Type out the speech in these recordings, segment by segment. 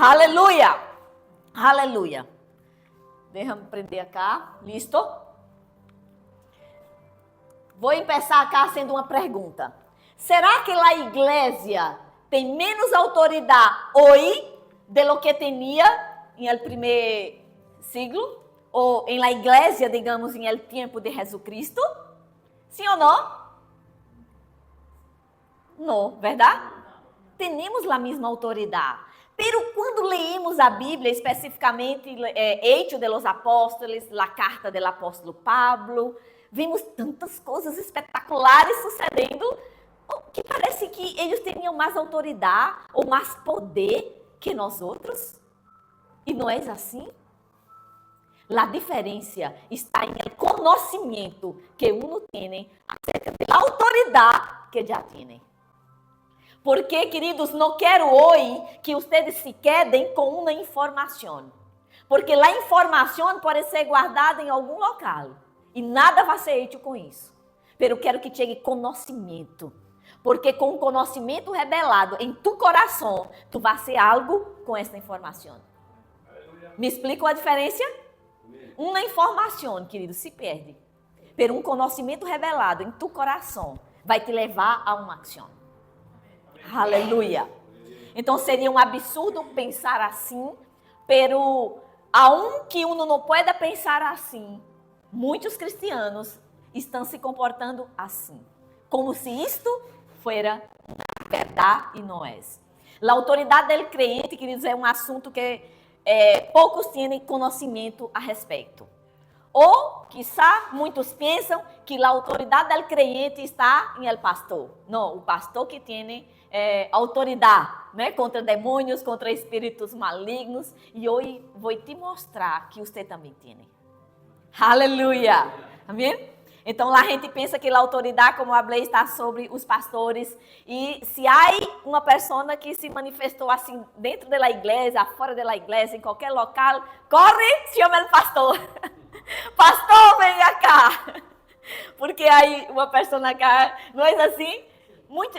Aleluia. Aleluia. Deixa-me prender acá. Listo? Vou começar acá sendo uma pergunta. Será que a igreja tem menos autoridade hoje de lo que tinha em el primeiro siglo? Ou em la igreja, digamos, em el tempo de Jesucristo? Sim ou não? Não, verdade? Temos a mesma autoridade. Pero quando leemos a Bíblia, especificamente Hechos de los Apóstolos, a carta do apóstolo Pablo, vemos tantas coisas espetaculares sucedendo que parece que eles tinham mais autoridade ou mais poder que nós outros. E não é assim? A diferença está no conhecimento que uno tem acerca da autoridade que já tem. Porque, queridos, não quero hoje que vocês se quedem com uma informação. Porque a informação pode ser guardada em algum local. E nada vai ser feito com isso. Mas eu quero que chegue conhecimento. Porque com conhecimento revelado em tu coração, tu vai ser algo com essa informação. Me explica a diferença? Uma informação, querido, se perde. Mas um conhecimento revelado em tu coração vai te levar a uma ação. Aleluia. Então seria um absurdo pensar assim, pero aunque uno não pode pensar assim, muitos cristianos estão se comportando assim, como se isto fosse verdade e não é. A autoridade do crente, queridos, é um assunto que poucos têm conhecimento a respeito. Ou, quizá, muitos pensam que a autoridade do crente está em el pastor. Não, o pastor que tem autoridade, né, contra demônios, contra espíritos malignos. E hoje vou te mostrar que você também tem. Aleluia! Amém? Então, lá a gente pensa que a autoridade, como a falei, está sobre os pastores. E se há uma pessoa que se manifestou assim dentro da igreja, fora da igreja, em qualquer local, corre, chama o pastor. Pastor, venha cá. Porque aí uma pessoa cá, não é assim?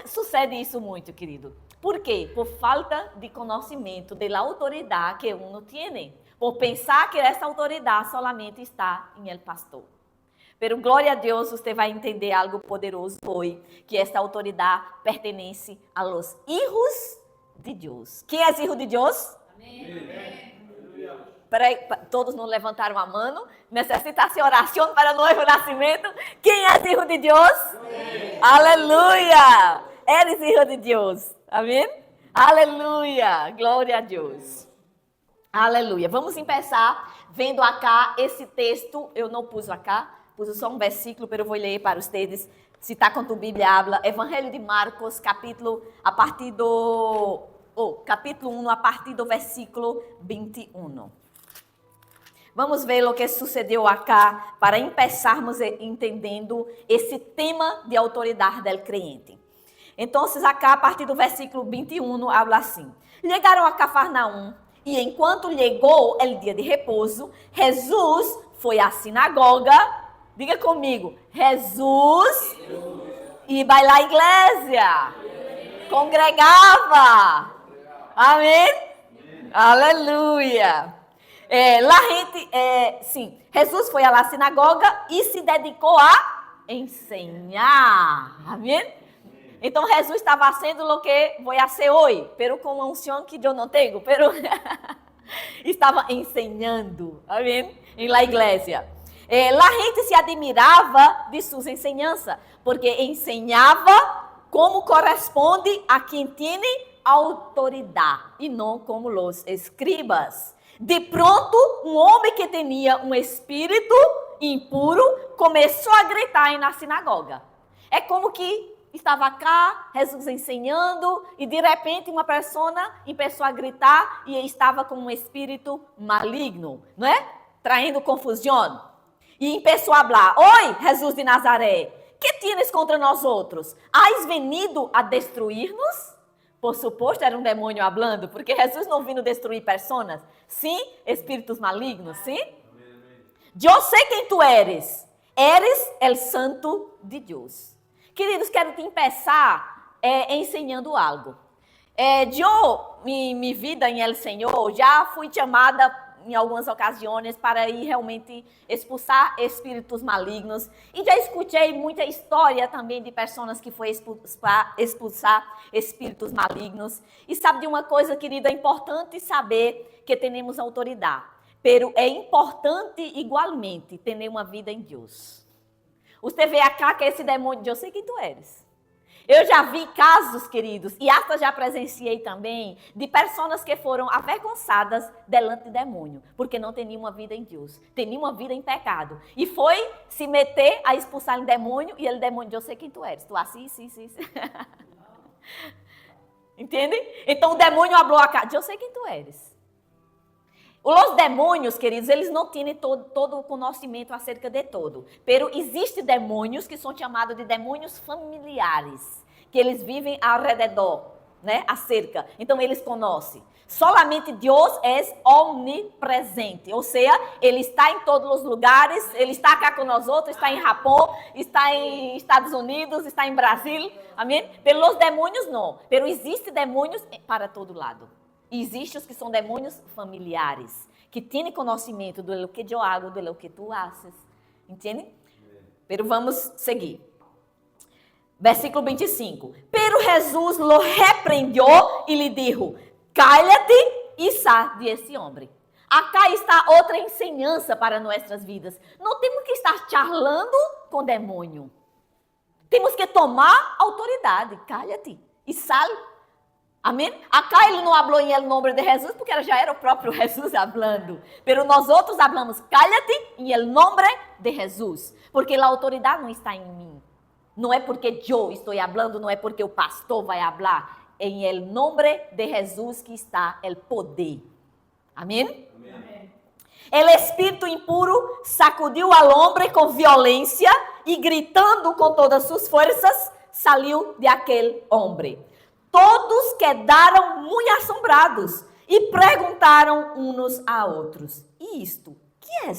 Sucede isso muito, querido. Por quê? Por falta de conhecimento da autoridade que uno tem. Por pensar que essa autoridade solamente está em el pastor. Pero glória a Deus, você vai entender algo poderoso hoje, que essa autoridade pertence a los hijos de Deus. Quem é filho de Deus? Amém. Peraí, todos não levantaram a mão. Necessita-se oração para o novo nascimento. Quem é filho de Deus? Amém. Aleluia! Eres filho de Deus. Amém? Aleluia! Glória a Deus. Aleluia. Vamos começar vendo acá esse texto. Eu não pus acá, pus só um versículo, mas eu vou ler para vocês. Se está com tu Bíblia, habla. Evangelho de Marcos, capítulo 1, a partir do versículo 21. Vamos ver o que sucedeu acá para começarmos entendendo esse tema de autoridade do crente. Então, acá, a partir do versículo 21, habla assim. Chegaram a Cafarnaum e enquanto chegou o dia de repouso, Jesus foi à sinagoga. Diga comigo, Jesus ia lá à igreja, congregava. Amém? Aleluia. Jesus foi à sinagoga e se dedicou a ensinar. Amém? Então, Jesus estava fazendo o que vou fazer hoje, pero com uma unção que eu não tenho, pero estava ensinando, amém? Em la igreja. A gente se admirava de suas ensinanças, porque ensinava como corresponde a quem tem autoridade, e não como os escribas. De pronto, um homem que tinha um espírito impuro começou a gritar na sinagoga. É como que estava cá, Jesus ensinando, e de repente uma pessoa começou a gritar e estava com um espírito maligno, não é? Traindo confusão. E começou a falar: Oi, Jesus de Nazaré, que tienes contra nós outros? Has venido a destruir-nos? Por suposto, era um demônio falando, porque Jesus não vindo destruir pessoas. Sim, espíritos malignos, sim? Eu sei quem tu eres. Eres el santo de Deus. Queridos, quero te começar ensinando algo. Eu, minha vida em El Senhor, já fui chamada em algumas ocasiões para ir realmente expulsar espíritos malignos. E já escutei muita história também de pessoas que foi expulsar espíritos malignos. E sabe de uma coisa, querida, é importante saber que temos autoridade. Pero é importante igualmente ter uma vida em Deus. Você vê acá que esse demônio, eu sei quem tu eres. Eu já vi casos, queridos, e até já presenciei também, de pessoas que foram avergonçadas delante do demônio, porque não tinham uma vida em Deus, tinham uma vida em pecado. E foi se meter a expulsar o demônio, e ele, demônio, eu sei quem tu eres. Tu assim, sim. Entende? Então o demônio falou a cara, eu sei quem tu eres. Os demônios, queridos, eles não têm todo o conhecimento acerca de todo. Pero existem demônios que são chamados de demônios familiares, que eles vivem ao redor, né, acerca. Então eles conhecem. Solamente Deus é omnipresente, ou seja, Ele está em todos os lugares, Ele está cá com nós outros, está em Japão, está em Estados Unidos, está em Brasil, amém? Pelos demônios não, pero existem demônios para todo lado. E existem os que são demônios familiares, que têm conhecimento do que eu hago, do que tu haces. Entende? Pero vamos seguir. Versículo 25. Pero Jesus lo repreendeu e lhe dijo, cállate e sai desse homem. Acá está outra ensinança para nossas vidas. Não temos que estar charlando com demônio. Temos que tomar autoridade. Cállate e sai. Amém? Acá ele não falou em nome de Jesus, porque já era o próprio Jesus falando. Pero nós outros falamos, cállate em nome de Jesus. Porque a autoridade não está em mim. Não é porque eu estou falando, não é porque o pastor vai falar. É em nome de Jesus que está o poder. Amém? Amém. O espírito impuro sacudiu ao homem com violência e gritando com todas suas forças, saiu de aquele homem. Todos quedaram muito assombrados e perguntaram uns a outros, e isto, que é?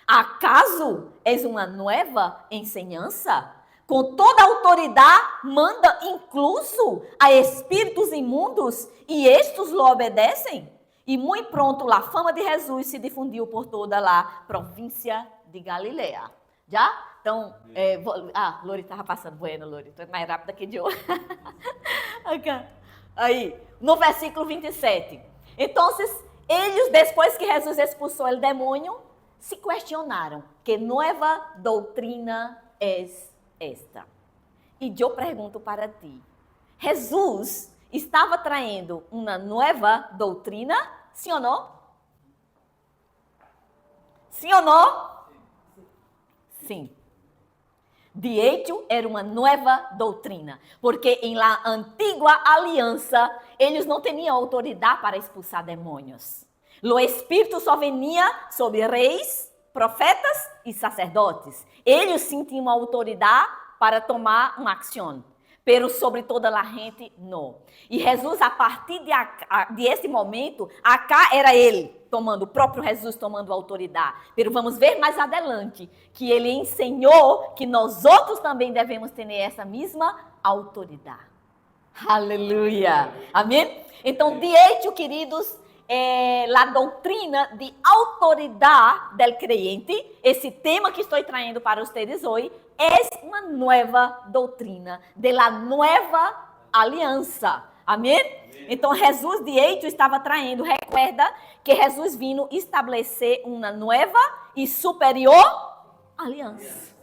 Acaso és uma nova ensinança? Com toda a autoridade manda incluso a espíritos imundos e estes lo obedecem? E muito pronto a fama de Jesus se difundiu por toda a província de Galileia. Já? Então, Lori estava passando. Bueno, Lori, tu é mais rápida que eu. Aí, no versículo 27. Então, eles, depois que Jesus expulsou o demônio, se questionaram, que nova doutrina é esta? E eu pergunto para ti, Jesus estava traindo uma nova doutrina? Sim ou não? Sim ou não? Sim. De hecho, era uma nova doutrina, porque em la antiga aliança, eles não tinham autoridade para expulsar demônios. O Espírito só venia sobre reis, profetas e sacerdotes. Eles sim tinham autoridade para tomar uma ação, pero sobre toda a gente, não. E Jesus, a partir de esse momento, acá era ele tomando, o próprio Jesus tomando autoridade. Pero vamos ver mais adelante que ele ensinou que nós outros também devemos ter essa mesma autoridade. Aleluia. Amém? Então, de hecho, queridos, a doutrina de autoridade del creyente, esse tema que estou trazendo para vocês hoje, é uma nova doutrina de la nova aliança. Amém? Então, Jesus de hecho estava traindo, recuerda que Jesus vino estabelecer uma nova e superior aliança.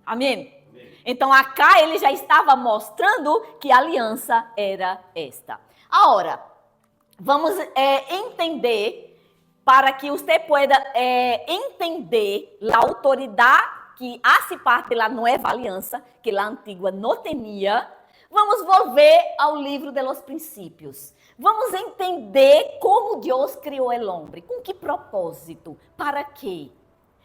Amém? Então, acá ele já estava mostrando que a aliança era esta. Agora, vamos entender, para que você pueda entender a autoridade que hace parte da nova aliança, que a antiga não tinha. Vamos volver ao livro de los princípios. Vamos entender como Deus criou o homem, com que propósito, para quê?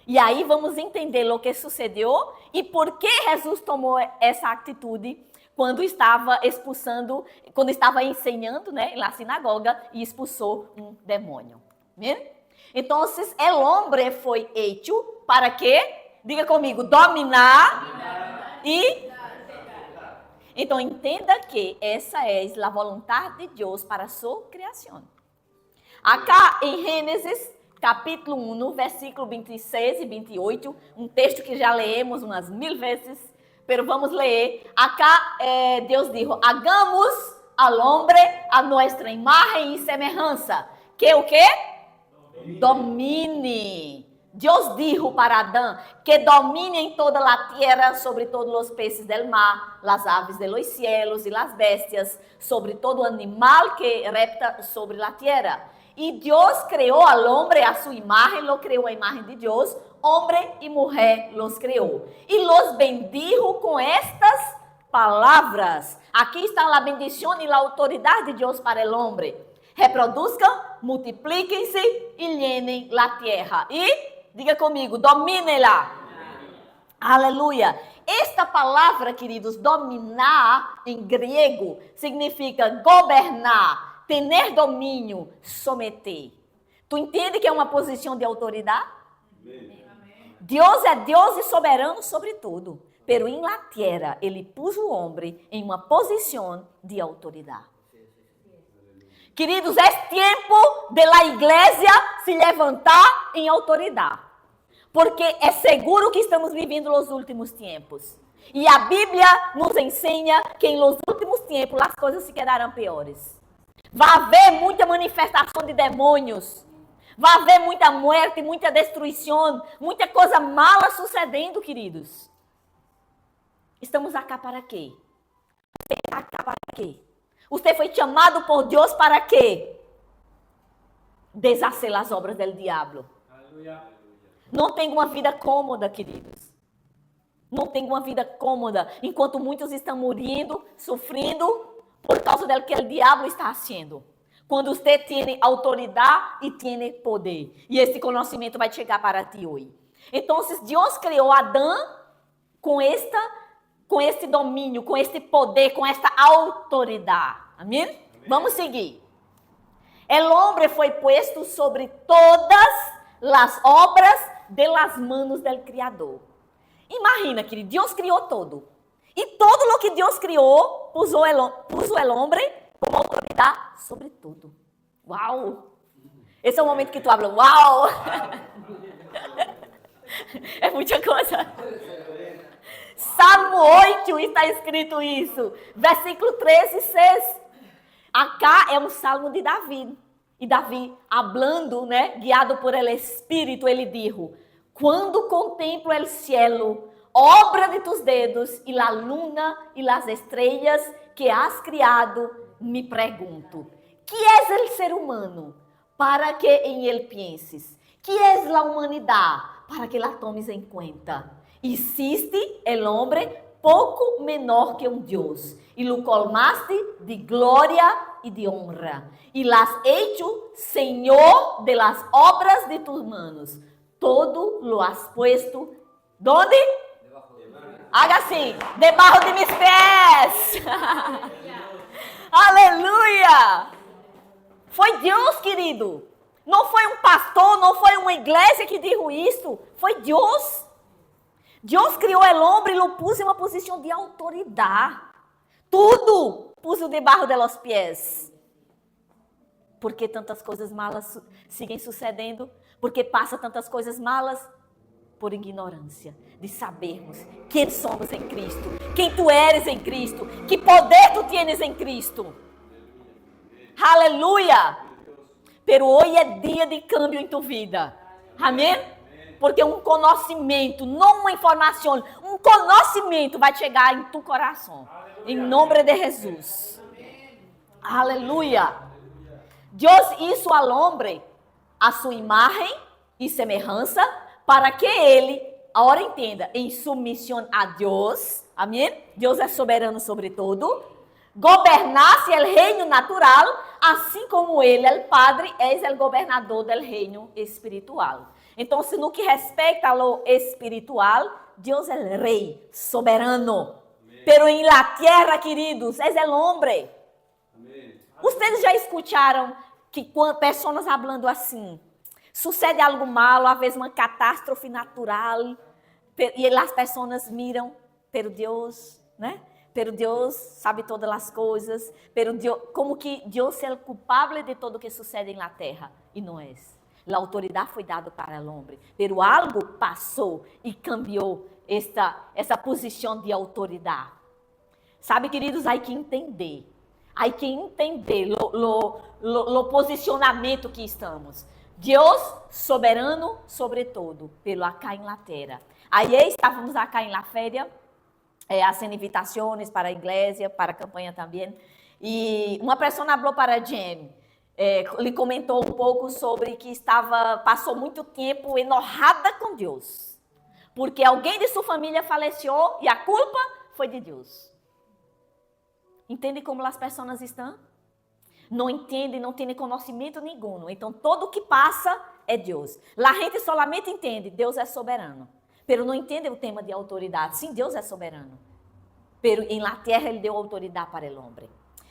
E aí vamos entender o que sucedeu e por que Jesus tomou essa atitude quando estava expulsando, quando estava ensinando, né, na sinagoga e expulsou um demônio. Né? Então, o homem foi hecho para quê? Diga comigo, dominar e Então, entenda que essa é a vontade de Deus para a sua criação. Acá em Gênesis, capítulo 1, no versículo 26 e 28, um texto que já lemos umas 1000 vezes, mas vamos ler. Acá Deus disse, hagamos al hombre a nuestra imagen y semejanza. Que o quê? Domine. Deus dijo para Adão que domine em toda a terra sobre todos os peces del mar, las aves de los cielos e las bestias, sobre todo animal que repta sobre la tierra. E Deus criou al hombre a sua imagem, lo criou a imagem de Deus, homem e mulher los criou. E los bendijo com estas palavras. Aqui está a bendição e a autoridade de Deus para o homem. Reproduzcam, multipliquem-se e llenem la tierra. E diga comigo, domine-la. Aleluia. Esta palavra, queridos, dominar em grego significa governar, ter domínio, someter. Tu entende que é uma posição de autoridade? Deus é Deus e soberano sobre tudo. Pero em la tierra, ele pôs o homem em uma posição de autoridade. Queridos, é tempo de la igreja se levantar em autoridade. Porque é seguro que estamos vivendo os últimos tempos. E a Bíblia nos ensina que nos últimos tempos as coisas se quedarão piores. Vai haver muita manifestação de demônios. Vai haver muita morte, muita destruição, muita coisa mala sucedendo, queridos. Estamos aqui para quê? Você está aqui para quê? Você foi chamado por Deus para quê? Deshacer as obras do diabo. Não tem uma vida cômoda, queridos. Não tem uma vida cômoda, enquanto muitos estão morrendo, sofrendo, por causa do que o diabo está fazendo. Quando você tem autoridade e tem poder. E esse conhecimento vai chegar para ti hoje. Então, Deus criou Adão com este domínio, com este poder, com esta autoridade. Amém? Vamos seguir. El hombre foi puesto sobre todas as obras de las manos del Criador. Imagina, querido, Deus criou todo. E todo o que Deus criou, puso o homem como autoridade sobre tudo. Uau! Esse é o momento que tu habla, uau! É muita coisa. Salmo 8 está escrito isso. Versículo 13 e 6. Acá é um salmo de Davi. E Davi, hablando, guiado por el Espírito, ele dijo: quando contemplo el cielo, obra de tus dedos, e la luna e las estrellas que has criado, me pergunto: que es el ser humano para que em ele penses? Que es la humanidade para que la tomes em conta? Existe el hombre pouco menor que Deus, e lo colmaste de glória e de honra, e las hecho Senhor de las obras de tus manos. Todo lo has puesto, ¿dónde? Haga assim, debaixo de mis pés. Aleluia! Foi Deus, querido. Não foi um pastor, não foi uma igreja que disse isso. Foi Deus. Deus criou o homem e o pôs em uma posição de autoridade. Tudo pôs debaixo de los pés. Por que tantas coisas malas seguem sucedendo? Porque passa tantas coisas malas? Por ignorância de sabermos quem somos em Cristo, quem tu eres em Cristo, que poder tu tienes em Cristo. Aleluia! Pero hoje é dia de câmbio em tu vida. Amém? Porque um conhecimento, não uma informação, um conhecimento vai chegar em tu coração. Em nome de Jesus. Aleluia! Deus hizo al hombre a sua imagem e semelhança para que ele, agora entenda, em submissão a Deus, amém? Deus é soberano sobre tudo, governasse o reino natural, assim como ele, o Padre, é o governador do reino espiritual. Então, se no que respeita ao espiritual, Deus é o rei, soberano. Amém. Pero em la tierra, queridos, é o homem. Vocês já escutaram que quando pessoas falando assim, sucede algo malo, às vezes uma catástrofe natural, e as pessoas miram, pero Deus, pero Deus sabe todas as coisas, pero Deus, como que Deus é o culpável de tudo que sucede na terra, e não é. A autoridade foi dada para o homem, pero algo passou e cambiou essa posição de autoridade. Sabe, queridos, há que entender o posicionamento que estamos. Deus soberano sobre todo, pelo acá em la terra. Aí estávamos acá em la feria, haciendo invitações para a igreja, para a campanha também. E uma pessoa falou para Jen, lhe comentou um pouco sobre que passou muito tempo enojada com Deus, porque alguém de sua família faleceu e a culpa foi de Deus. Entende como as pessoas estão? Não entendem, não têm conhecimento nenhum. Então, tudo o que passa é Deus. A gente solamente entende, Deus é soberano. Pero não entende o tema de autoridade. Sim, Deus é soberano. Pero em la terra, Ele deu autoridade para o homem.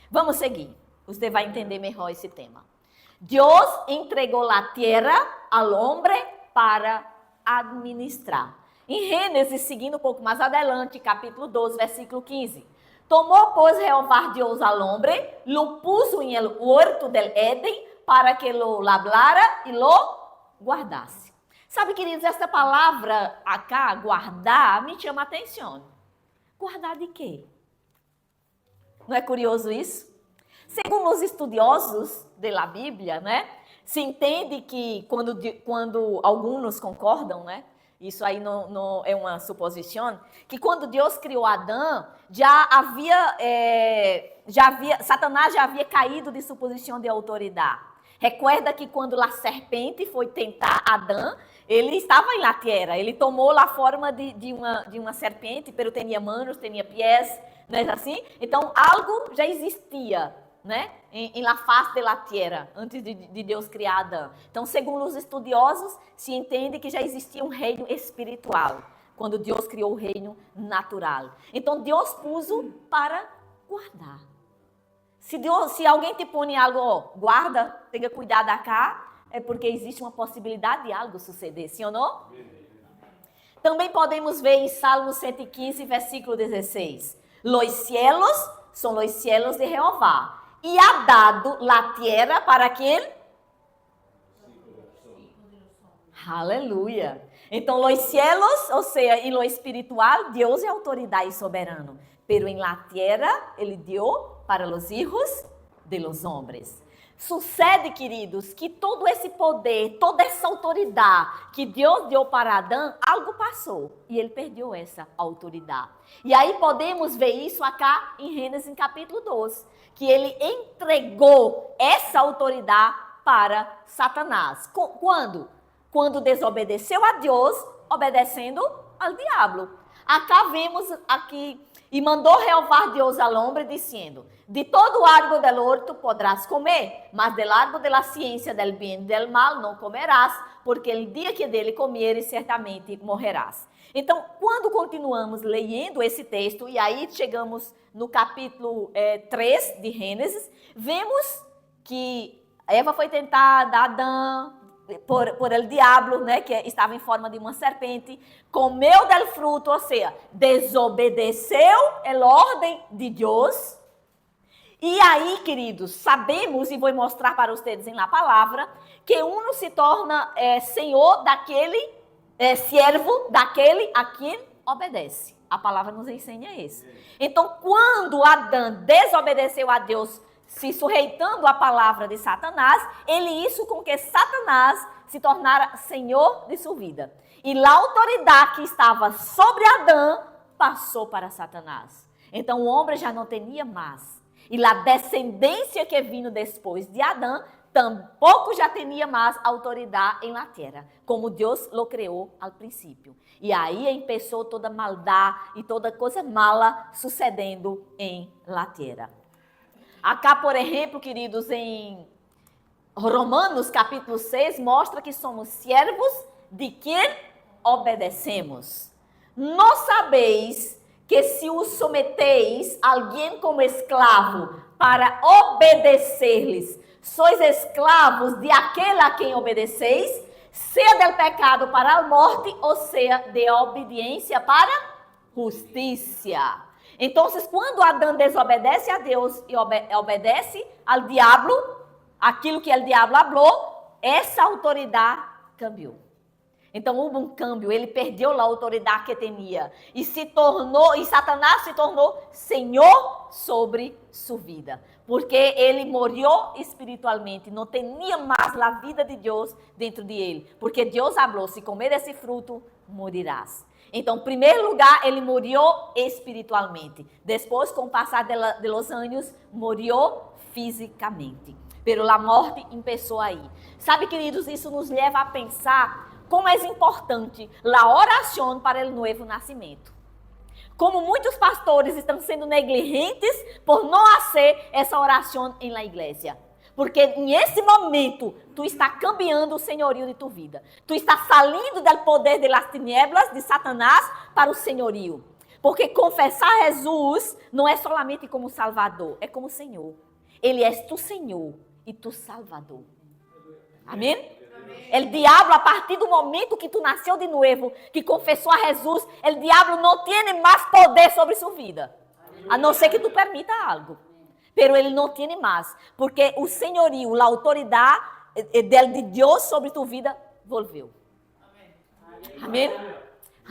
Vamos seguir. Você vai entender melhor esse tema. Deus entregou a terra ao homem para administrar. Em Gênesis, seguindo um pouco mais adelante, capítulo 12, versículo 15. Tomou, pois, Jeová Deus al homem, lo puso en el huerto del Éden, para que lo lablara e lo guardasse. Sabe, queridos, essa palavra acá, guardar, me chama a atenção. Guardar de quê? Não é curioso isso? Segundo os estudiosos da Bíblia, né, se entende que quando alguns concordam, né, isso aí não é uma suposição, que quando Deus criou Adão, Satanás já havia caído de sua posição de autoridade. Recuerda que quando a serpente foi tentar Adão, ele estava em la terra, ele tomou a forma de uma serpente, pero tinha manos, tinha pés, não é assim? Então, algo já existia, né, em la face de la terra, antes de Deus criar Adão. Então, segundo os estudiosos, se entende que já existia um reino espiritual, quando Deus criou o reino natural. Então, Deus pôs para guardar. Se alguém te põe algo, guarda, tenha cuidado acá, é porque existe uma possibilidade de algo suceder, sim ou não? Também podemos ver em Salmo 115, versículo 16. Los cielos são os cielos de Jeová, e ha dado la tierra para quem? Aleluia. Então, los cielos, ou seja, em lo espiritual, Deus é autoridade e soberano. Pero em la tierra, Ele deu para os hijos de los hombres. Sucede, queridos, que todo esse poder, toda essa autoridade que Deus deu para Adão, algo passou e ele perdeu essa autoridade. E aí podemos ver isso acá em Gênesis capítulo 12, que ele entregou essa autoridade para Satanás. Quando? Quando desobedeceu a Deus, obedecendo ao diabo. Acá vemos aqui, e mandou Jeová Deus ao homem, dizendo: de todo árbol del horto podrás comer, mas del árbol de la ciência del bem e del mal não comerás, porque el dia que dele comeres, certamente morrerás. Então, quando continuamos lendo esse texto, e aí chegamos no capítulo 3 de Gênesis, vemos que Eva foi tentada, Adão, por el diablo, né, que estava em forma de uma serpente, comeu del fruto, ou seja, desobedeceu a ordem de Deus. E aí, queridos, sabemos, e vou mostrar para vocês em la palavra, que um se torna senhor daquele, servo daquele a quem obedece. A palavra nos ensina isso. Então, quando Adão desobedeceu a Deus, se sujeitando à palavra de Satanás, ele hizo com que Satanás se tornara senhor de sua vida. E a autoridade que estava sobre Adão passou para Satanás. Então o homem já não tinha mais. E a descendência que vino depois de Adão tampouco já tinha mais autoridade em la terra, como Deus lo criou ao princípio. E aí começou toda maldade e toda coisa mala sucedendo em la terra. Acá, por exemplo, queridos, em Romanos capítulo 6, mostra que somos servos de quem obedecemos. Não sabeis que se os someteis a alguém como escravo para obedecer-lhes, sois escravos de aquele a quem obedeceis, seja del pecado para a morte, ou seja, de obediência para justiça. Então, quando Adão desobedece a Deus e obedece ao diabo, aquilo que o diabo falou, essa autoridade cambiou. Então, houve um câmbio, ele perdeu a autoridade que tinha e Satanás se tornou senhor sobre sua vida, porque ele morreu espiritualmente, não tinha mais a vida de Deus dentro de ele, porque Deus falou, se comer desse fruto, morirás. Então, em primeiro lugar, ele morreu espiritualmente. Depois, com o passar dos anos, morreu fisicamente. Pero a morte começou aí. Sabe, queridos, isso nos leva a pensar como é importante a oração para o novo nascimento. Como muitos pastores estão sendo negligentes por não fazer essa oração na igreja. Porque nesse momento, tu está cambiando o senhorio de tu vida. Tu está saindo do poder das tinieblas de Satanás para o senhorio. Porque confessar Jesus não é solamente como Salvador, é como Senhor. Ele é tu Senhor e tu Salvador. Amém? O diabo, a partir do momento que tu nasceu de novo, que confessou a Jesus, o diabo não tem mais poder sobre sua vida. A não ser que tu permita algo. Pero ele não tem mais, porque o senhorio, a autoridade de Deus sobre tua vida volveu. Amém?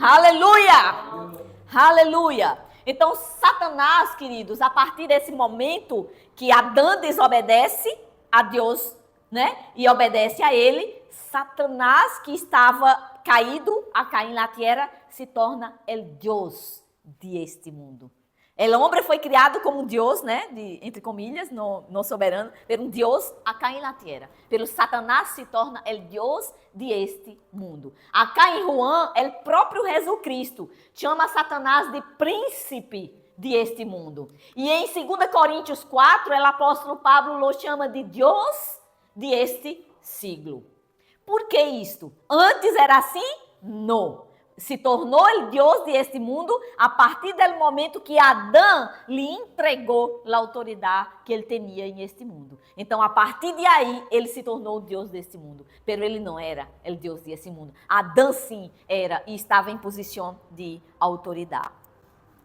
Aleluia! Aleluia! Então, Satanás, queridos, a partir desse momento que Adão desobedece a Deus, né? E obedece a ele, Satanás, que estava caído a cair na terra, se torna o Deus deste mundo. O homem foi criado como um Deus, né? Entre comillas, não soberano, pero um Deus a cair na terra. Pero Satanás se torna o Deus deste mundo. Acá em Juan, o próprio Jesus Cristo chama Satanás de príncipe deste mundo. E em 2 Coríntios 4, o apóstolo Pablo o chama de Deus deste siglo. Por que isto? Antes era assim? Não. Se tornou o Deus deste mundo a partir do momento que Adão lhe entregou a autoridade que ele tinha neste mundo. Então, a partir de aí, ele se tornou o Deus deste mundo. Pero ele não era o Deus desse mundo. Adão sim era e estava em posição de autoridade.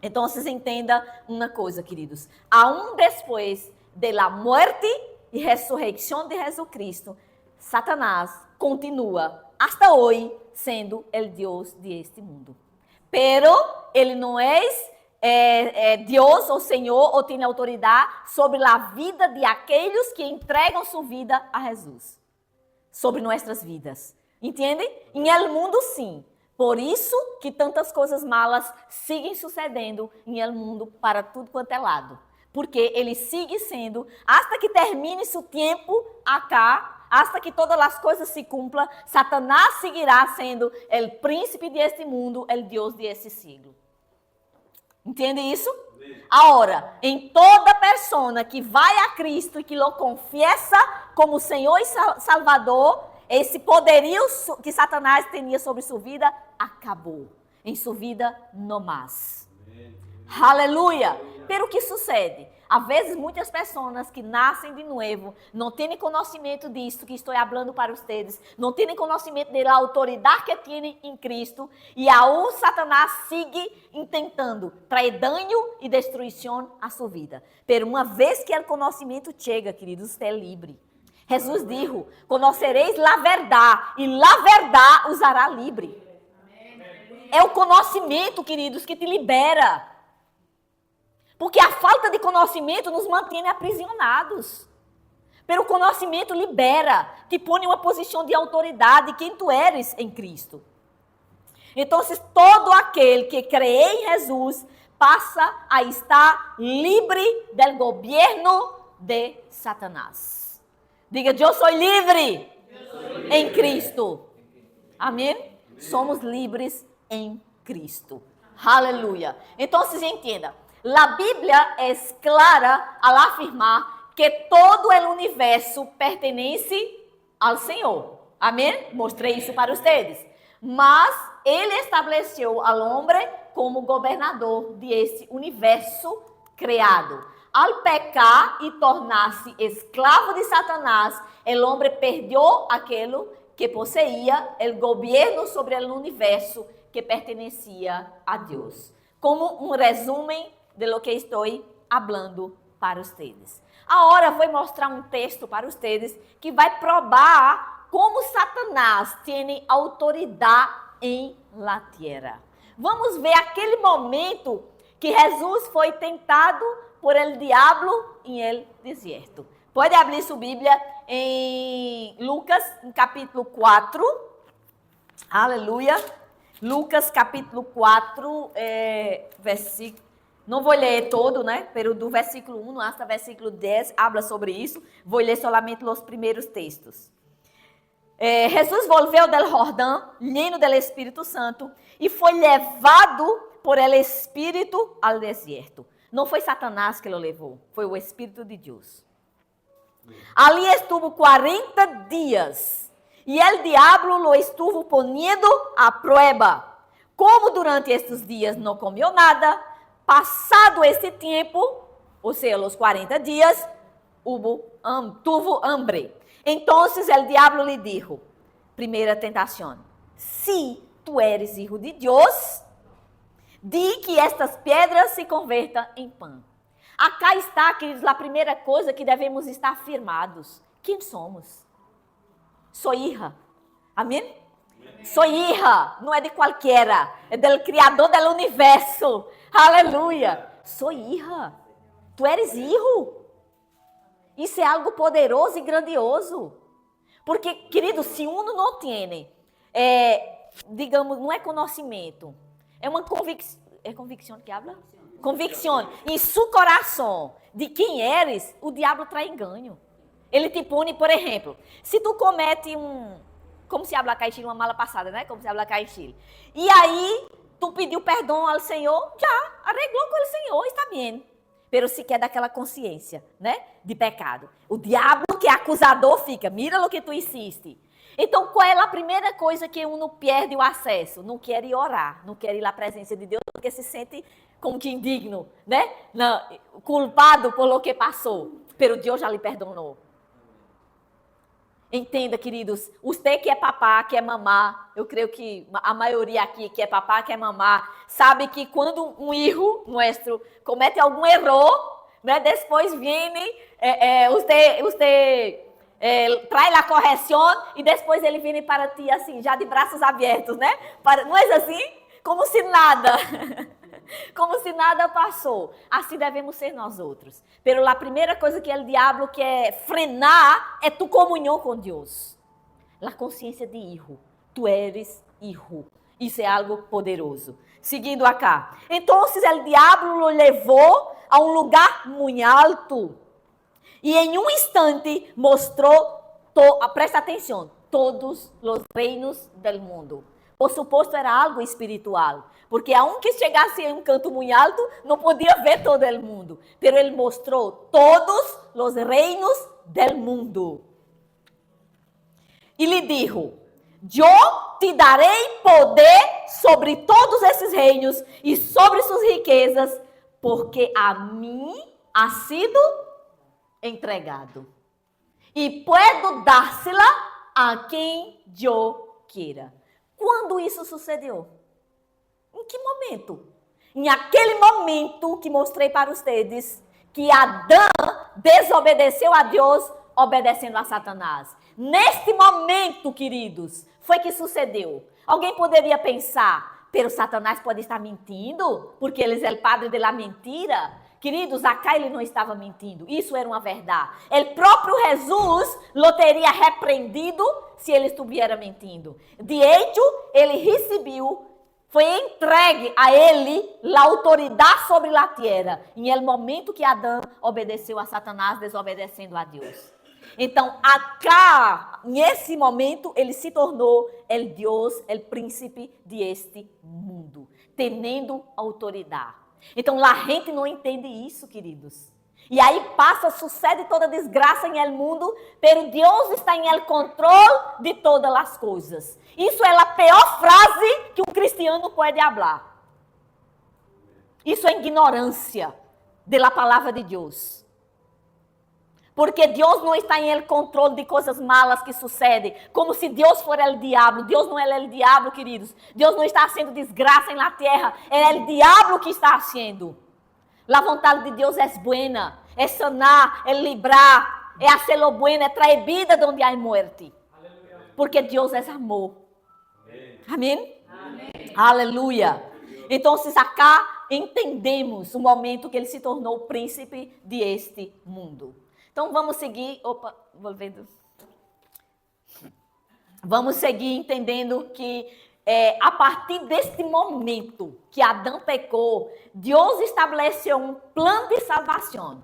Então, vocês entendam uma coisa, queridos. Aún depois da morte e ressurreição de Jesus Cristo, Satanás continua, hasta hoje, sendo o Deus deste mundo. Pero ele não é Deus ou Senhor ou tem autoridade sobre a vida de aqueles que entregam sua vida a Jesus. Sobre nossas vidas. Entendem? Em el mundo, sim. Por isso que tantas coisas malas seguem sucedendo em el mundo para tudo quanto é lado. Porque ele sigue sendo, hasta que termine seu tempo acá, hasta que todas as coisas se cumpram, Satanás seguirá sendo o príncipe deste mundo, o Deus desse siglo. Entende isso? Agora, em toda pessoa que vai a Cristo e que o confessa como Senhor e Salvador, esse poderio que Satanás tinha sobre sua vida, acabou. Em sua vida, não mais. Aleluia! Pero o que sucede? Às vezes, muitas pessoas que nascem de novo não têm conhecimento disso que estou falando para vocês, não têm conhecimento da autoridade que têm em Cristo, e aún Satanás sigue tentando trazer dano e destruição à sua vida. Pero uma vez que o conhecimento chega, queridos, você é livre. Jesus disse: conhecereis a verdade, e a verdade os hará livre. É o conhecimento, queridos, que te libera. Porque a falta de conhecimento nos mantém aprisionados. Pero o conhecimento libera, te põe em uma posição de autoridade, quem tu eres em Cristo. Então, todo aquele que crê em Jesus passa a estar livre do governo de Satanás. Diga, eu sou livre em Cristo. Amém? Somos livres em Cristo. Aleluia. Então, vocês entendam. A Bíblia é clara ao afirmar que todo o universo pertence ao Senhor. Amém? Mostrei isso para vocês. Mas ele estabeleceu ao homem como governador desse universo criado. Ao pecar e tornar-se escravo de Satanás, o homem perdeu aquilo que possuía o governo sobre o universo que pertencia a Deus. Como um resumo de lo que estou hablando para vocês. Agora vou mostrar um texto para vocês que vai provar como Satanás tem autoridade em la tierra. Vamos ver aquele momento que Jesus foi tentado por el diablo em el deserto. Pode abrir sua Bíblia em Lucas, em capítulo 4. Aleluia. Lucas, capítulo 4, versículo... Não vou ler todo, né? Pero do versículo 1 hasta versículo 10, habla sobre isso. Vou ler solamente os primeiros textos. Jesus volveu del Jordão, lleno del Espírito Santo, e foi levado por el Espírito al deserto. Não foi Satanás que o levou, foi o Espírito de Deus. Ali estuvo 40 dias, e el diablo lo estuvo poniendo a prueba. Como durante estes dias não comeu nada, passado esse tempo, ou seja, os 40 dias, tuvo hambre. Então, el diablo lhe dijo, primeira tentação, se tu eres hijo de Deus, di que estas pedras se convertam em pão. Acá está, queridos, a primeira coisa que devemos estar afirmados. Quem somos? Sou hija. Amém? Sou hija, não é de qualquer, é do Criador do universo. Aleluia. Sou hija. Tu eres hijo. Isso é algo poderoso e grandioso. Porque, querido, se uno não tem, digamos, não é conhecimento, é uma convicção. É convicção que habla? Convicção. Em seu coração de quem eres, o diabo traz engano. Ele te pune, por exemplo, se tu comete como se habla cá em Chile, uma mala passada, né? Como se habla cá em Chile. E aí, tu pediu perdão ao Senhor, já arreglou com o Senhor, está bem. Pero se quer daquela consciência, né? De pecado. O diabo que é acusador fica, mira o que tu hiciste. Então, qual é a primeira coisa que uno perde o acesso? Não quer ir orar, não quer ir à presença de Deus, porque se sente como que indigno, né? Não, culpado por lo que passou. Pero Deus já lhe perdonou. Entenda, queridos, você que é papá, que é mamá, eu creio que a maioria aqui que é papá, que é mamá, sabe que quando um filho nosso comete algum erro, né, depois vem, você traz a correção e depois ele vem para ti assim, já de braços abertos, né? Não é assim? Como se nada... Como se nada passou. Assim devemos ser nós outros. Pero a primeira coisa que o diabo quer frenar é tu comunhão com Deus. A consciência de hijo. Tu eres hijo. Isso é algo poderoso. Seguindo acá. Então, o diabo o levou a um lugar muito alto. E em um instante mostrou, presta atenção, todos os reinos do mundo. Por suposto, era algo espiritual. Porque aunque chegasse em um canto muito alto, não podia ver todo o mundo. Pero ele mostrou todos os reinos do mundo. E lhe dijo, eu te darei poder sobre todos esses reinos e sobre suas riquezas, porque a mim ha sido entregado. E puedo dársela a quem eu quiera. Quando isso sucedeu? Em que momento? Em aquele momento que mostrei para vocês que Adão desobedeceu a Deus, obedecendo a Satanás. Neste momento, queridos, foi que sucedeu. Alguém poderia pensar, pero Satanás pode estar mentindo, porque ele é o padre da mentira. Queridos, acá ele não estava mentindo. Isso era uma verdade. O próprio Jesus lo teria repreendido se ele estivesse mentindo. De hecho, ele recebeu, foi entregue a ele a autoridade sobre a terra. Em el momento que Adão obedeceu a Satanás, desobedecendo a Deus. Então, acá, nesse momento, ele se tornou o Deus, o príncipe de este mundo, tendo autoridade. Então, a gente não entende isso, queridos. E aí sucede toda desgraça em el mundo, pero Deus está em el controle de todas as coisas. Isso é a pior frase que um cristiano pode falar. Isso é ignorância da palavra de Deus. Porque Deus não está em el controle de coisas malas que sucedem, como se Deus fosse o diabo. Deus não é o diabo, queridos. Deus não está fazendo desgraça na terra, é o diabo que está fazendo. A vontade de Deus é buena, é sanar, é livrar, é hacer lo bueno, é traer vida donde há muerte. Porque Deus é amor. Amém? Aleluia. Então, acá entendemos o momento que ele se tornou o príncipe de este mundo. Então, vamos seguir. Opa, volvendo. Vamos seguir entendendo que a partir deste momento que Adão pecou, Deus estabeleceu um plano de salvação.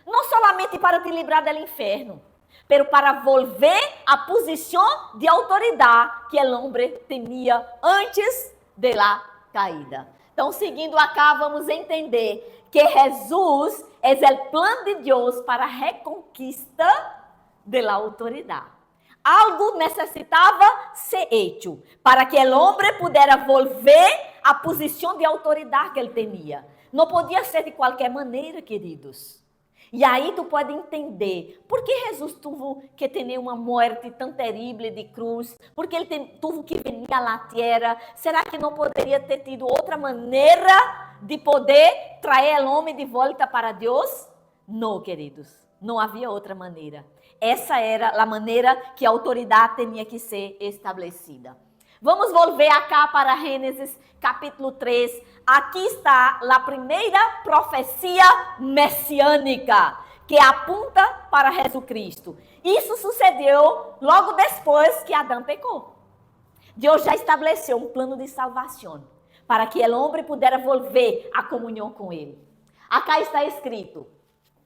Não somente para te livrar do inferno, mas para volver à posição de autoridade que o homem tinha antes da caída. Então, seguindo acá, vamos entender que Jesus é o plano de Deus para a reconquista da autoridade. Algo necessitava ser hecho para que o homem pudesse volver à posição de autoridade que ele tinha. Não podia ser de qualquer maneira, queridos. E aí tu pode entender por que Jesus teve que ter uma morte tão terrível de cruz, porque ele teve que vir à terra. Será que não poderia ter tido outra maneira de poder trazer o homem de volta para Deus? Não, queridos, não havia outra maneira. Essa era a maneira que a autoridade tinha que ser estabelecida. Vamos volver acá para Gênesis capítulo 3. Aqui está a primeira profecia messiânica, que aponta para Jesus Cristo. Isso sucedeu logo depois que Adão pecou. Deus já estabeleceu um plano de salvação para que o homem pudesse volver à comunhão com ele. Acá está escrito: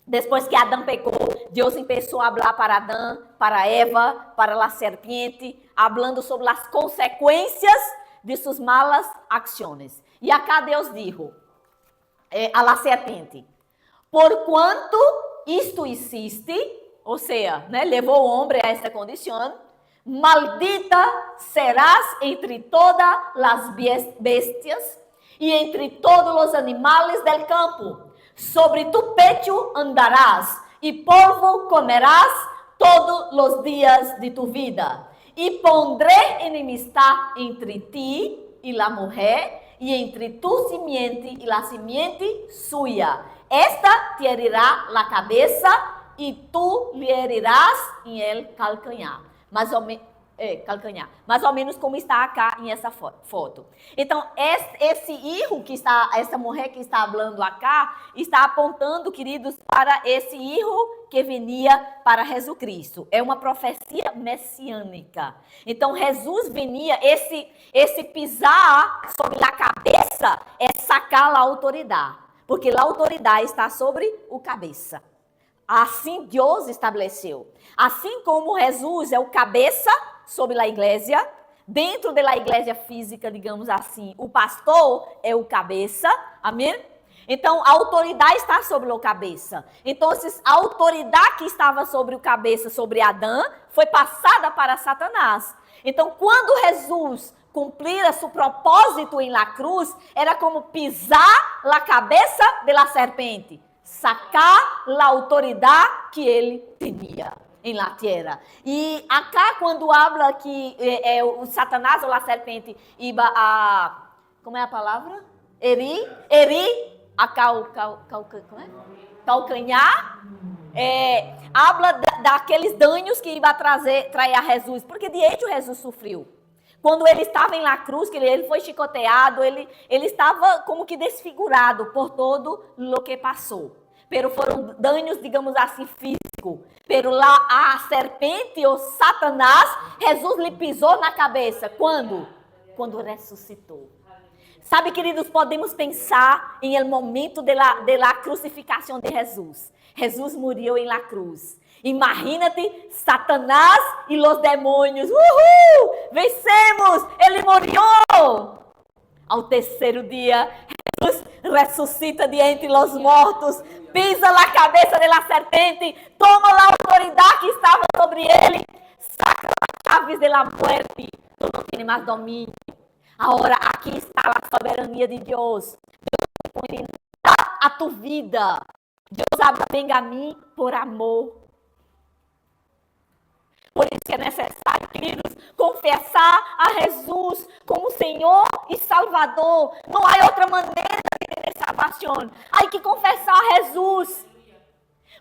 depois que Adão pecou, Deus começou a falar para Adão, para Eva, para a serpiente, falando sobre as consequências de suas malas ações. E acá Deus dijo a la serpiente: por quanto isto existe, ou seja, levou o homem a esta condição, maldita serás entre todas as bestias e entre todos os animais del campo. Sobre tu pecho andarás e polvo comerás todos os dias de tu vida. E pondré enemistad entre ti e a mulher, e entre tu simiente e a simiente suya. Esta te herirá a cabeça e tu lhe herirás em el calcanhar. Mais ou menos como está acá em essa foto. Então, esse hijo que está, essa mulher que está falando acá, está apontando, queridos, para esse hijo que viria para Jesus Cristo. É uma profecia messiânica. Então, Jesus viria, esse pisar sobre a cabeça é sacar a autoridade, porque a autoridade está sobre o cabeça. Assim Deus estabeleceu. Assim como Jesus é o cabeça sobre a igreja, dentro da igreja física, digamos assim, o pastor é o cabeça, amém? Então, a autoridade está sobre o cabeça. Então, a autoridade que estava sobre o cabeça, sobre Adão, foi passada para Satanás. Então, quando Jesus cumprir seu propósito em la cruz, era como pisar a cabeça da serpente, sacar a autoridade que ele tinha em la tierra. E acá, quando habla que o Satanás ou a serpente iba a... Como é a palavra? Herir a calcanhar. Habla daqueles danos que iba a trazer a Jesus. Porque de hecho Jesus sofreu. Quando ele estava em la cruz, que ele foi chicoteado, ele estava como que desfigurado por todo o que passou. Pero foram danos, digamos assim, físicos. Pero lá a serpente, ou Satanás, Jesus lhe pisou na cabeça. Quando? Quando ressuscitou. Sabe, queridos, podemos pensar em el momento de la crucificação de Jesus. Jesus morreu em la cruz. Imagínate, Satanás e os demônios. Uhul! Vencemos! Ele morreu! Ao terceiro dia, Jesus ressuscita de entre os mortos, pisa na cabeça da serpente, toma a autoridade que estava sobre ele, saca as chaves da morte, tu não tem mais domínio. Agora, aqui está a soberania de Deus. Deus põe a tua vida. Deus vem a mim por amor. Por isso que é necessário, queridos, confessar a Jesus como Senhor e Salvador. Não há outra maneira de ter salvación. Hay que confessar a Jesus.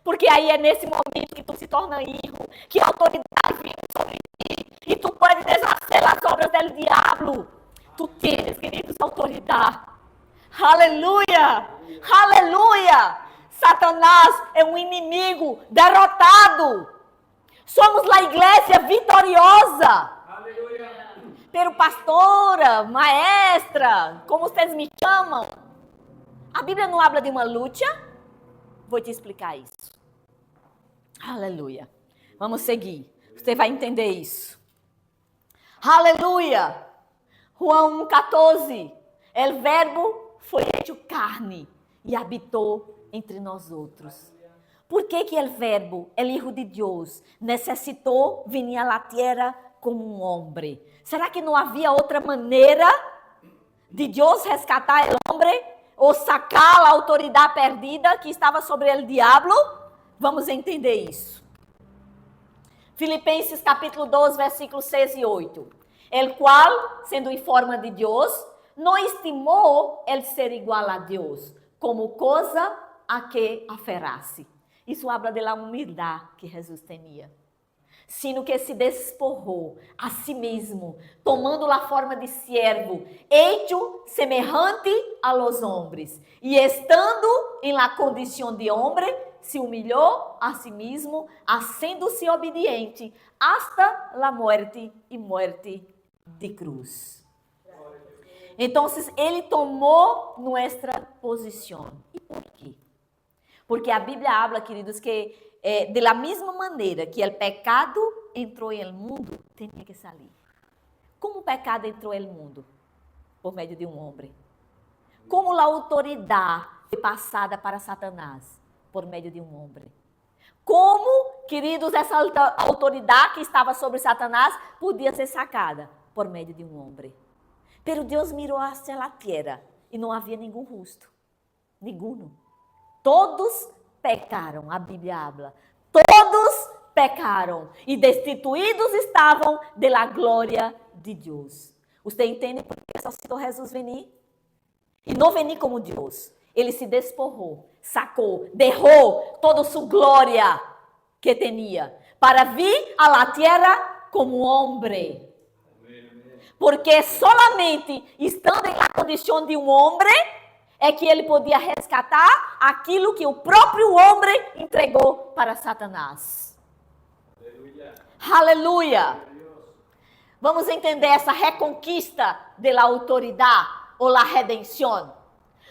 Porque aí é nesse momento que tu se torna hijo, que a autoridade vem sobre ti. E tu pode desfazer as obras do diabo. Tu tens, queridos, autoridade. Aleluia! Aleluia! Satanás é um inimigo derrotado. Somos a igreja vitoriosa. Aleluia! Pero pastora, maestra, como vocês me chamam, a Bíblia não habla de uma luta? Vou te explicar isso. Aleluia. Vamos seguir. Você vai entender isso. Aleluia. João 1,14. El verbo foi hecho carne e habitou entre nós outros. Por que el verbo, el Hijo de Deus, necessitou vir à la tierra como um homem? Será que não havia outra maneira de Deus resgatar o homem ou sacar a autoridade perdida que estava sobre o diabo? Vamos entender isso. Filipenses capítulo 2, versículos 6 e 8. El qual, sendo em forma de Deus, não estimou el ser igual a Deus, como coisa a que aferrasse. Isso habla de la humildade que Jesus tinha. Sino que se despojou a si mesmo, tomando a forma de siervo, hecho semejante a los hombres. E estando em la condição de homem, se humilhou a si mesmo, haciendo-se obediente, hasta la muerte e muerte de cruz. Então, ele tomou nossa posição. E por quê? Porque a Bíblia habla, queridos, que de la mesma maneira que o pecado entrou no mundo, tinha que sair. Como o pecado entrou no mundo? Por meio de um homem. Como a autoridade foi passada para Satanás? Por meio de um homem. Como, queridos, essa autoridade que estava sobre Satanás podia ser sacada? Por meio de um homem. Pero Deus mirou hacia a terra e não havia nenhum rosto. Nenhum. Todos pecaram, a Bíblia habla. Todos pecaram e destituídos estavam da glória de Deus. Você entende por que ressuscitou Jesus venir? E não venir como Deus. Ele se despojou, sacou, derrou toda sua glória que tinha para vir a la tierra como homem. Porque solamente estando na condição de um homem é que ele podia resgatar aquilo que o próprio homem entregou para Satanás. Aleluia! Vamos entender essa reconquista da autoridade ou a redenção.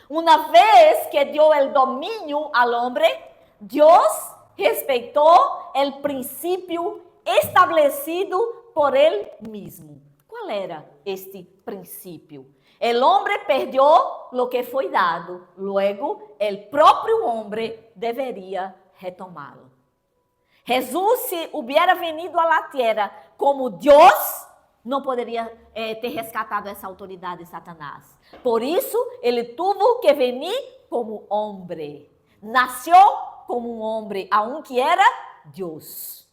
Uma vez que deu o domínio ao homem, Deus respeitou o princípio estabelecido por ele mesmo. Qual era este princípio? El hombre perdió lo que foi dado, luego el próprio homem deveria retomá-lo. Jesus, se hubiera venido a la tierra como Deus, não poderia ter rescatado essa autoridade de Satanás. Por isso, ele tuvo que venir como homem. Nasceu como um homem, aunque era Deus.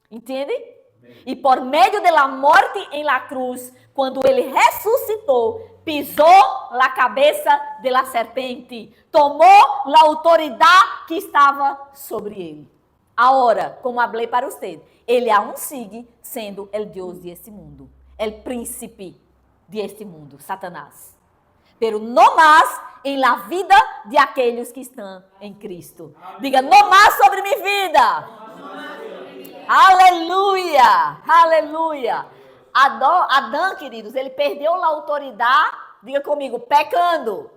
Entende? E por meio da morte em la cruz, quando ele ressuscitou, pisou a cabeça da serpente, tomou a autoridade que estava sobre ele. Agora, como falei para você, ele aún sigue sendo o Deus deste mundo, o príncipe deste mundo, Satanás. Pero não mais em la vida de aqueles que estão em Cristo. Diga, não mais sobre minha vida. Aleluia, aleluia. Adão, queridos, ele perdeu a autoridade, diga comigo, pecando.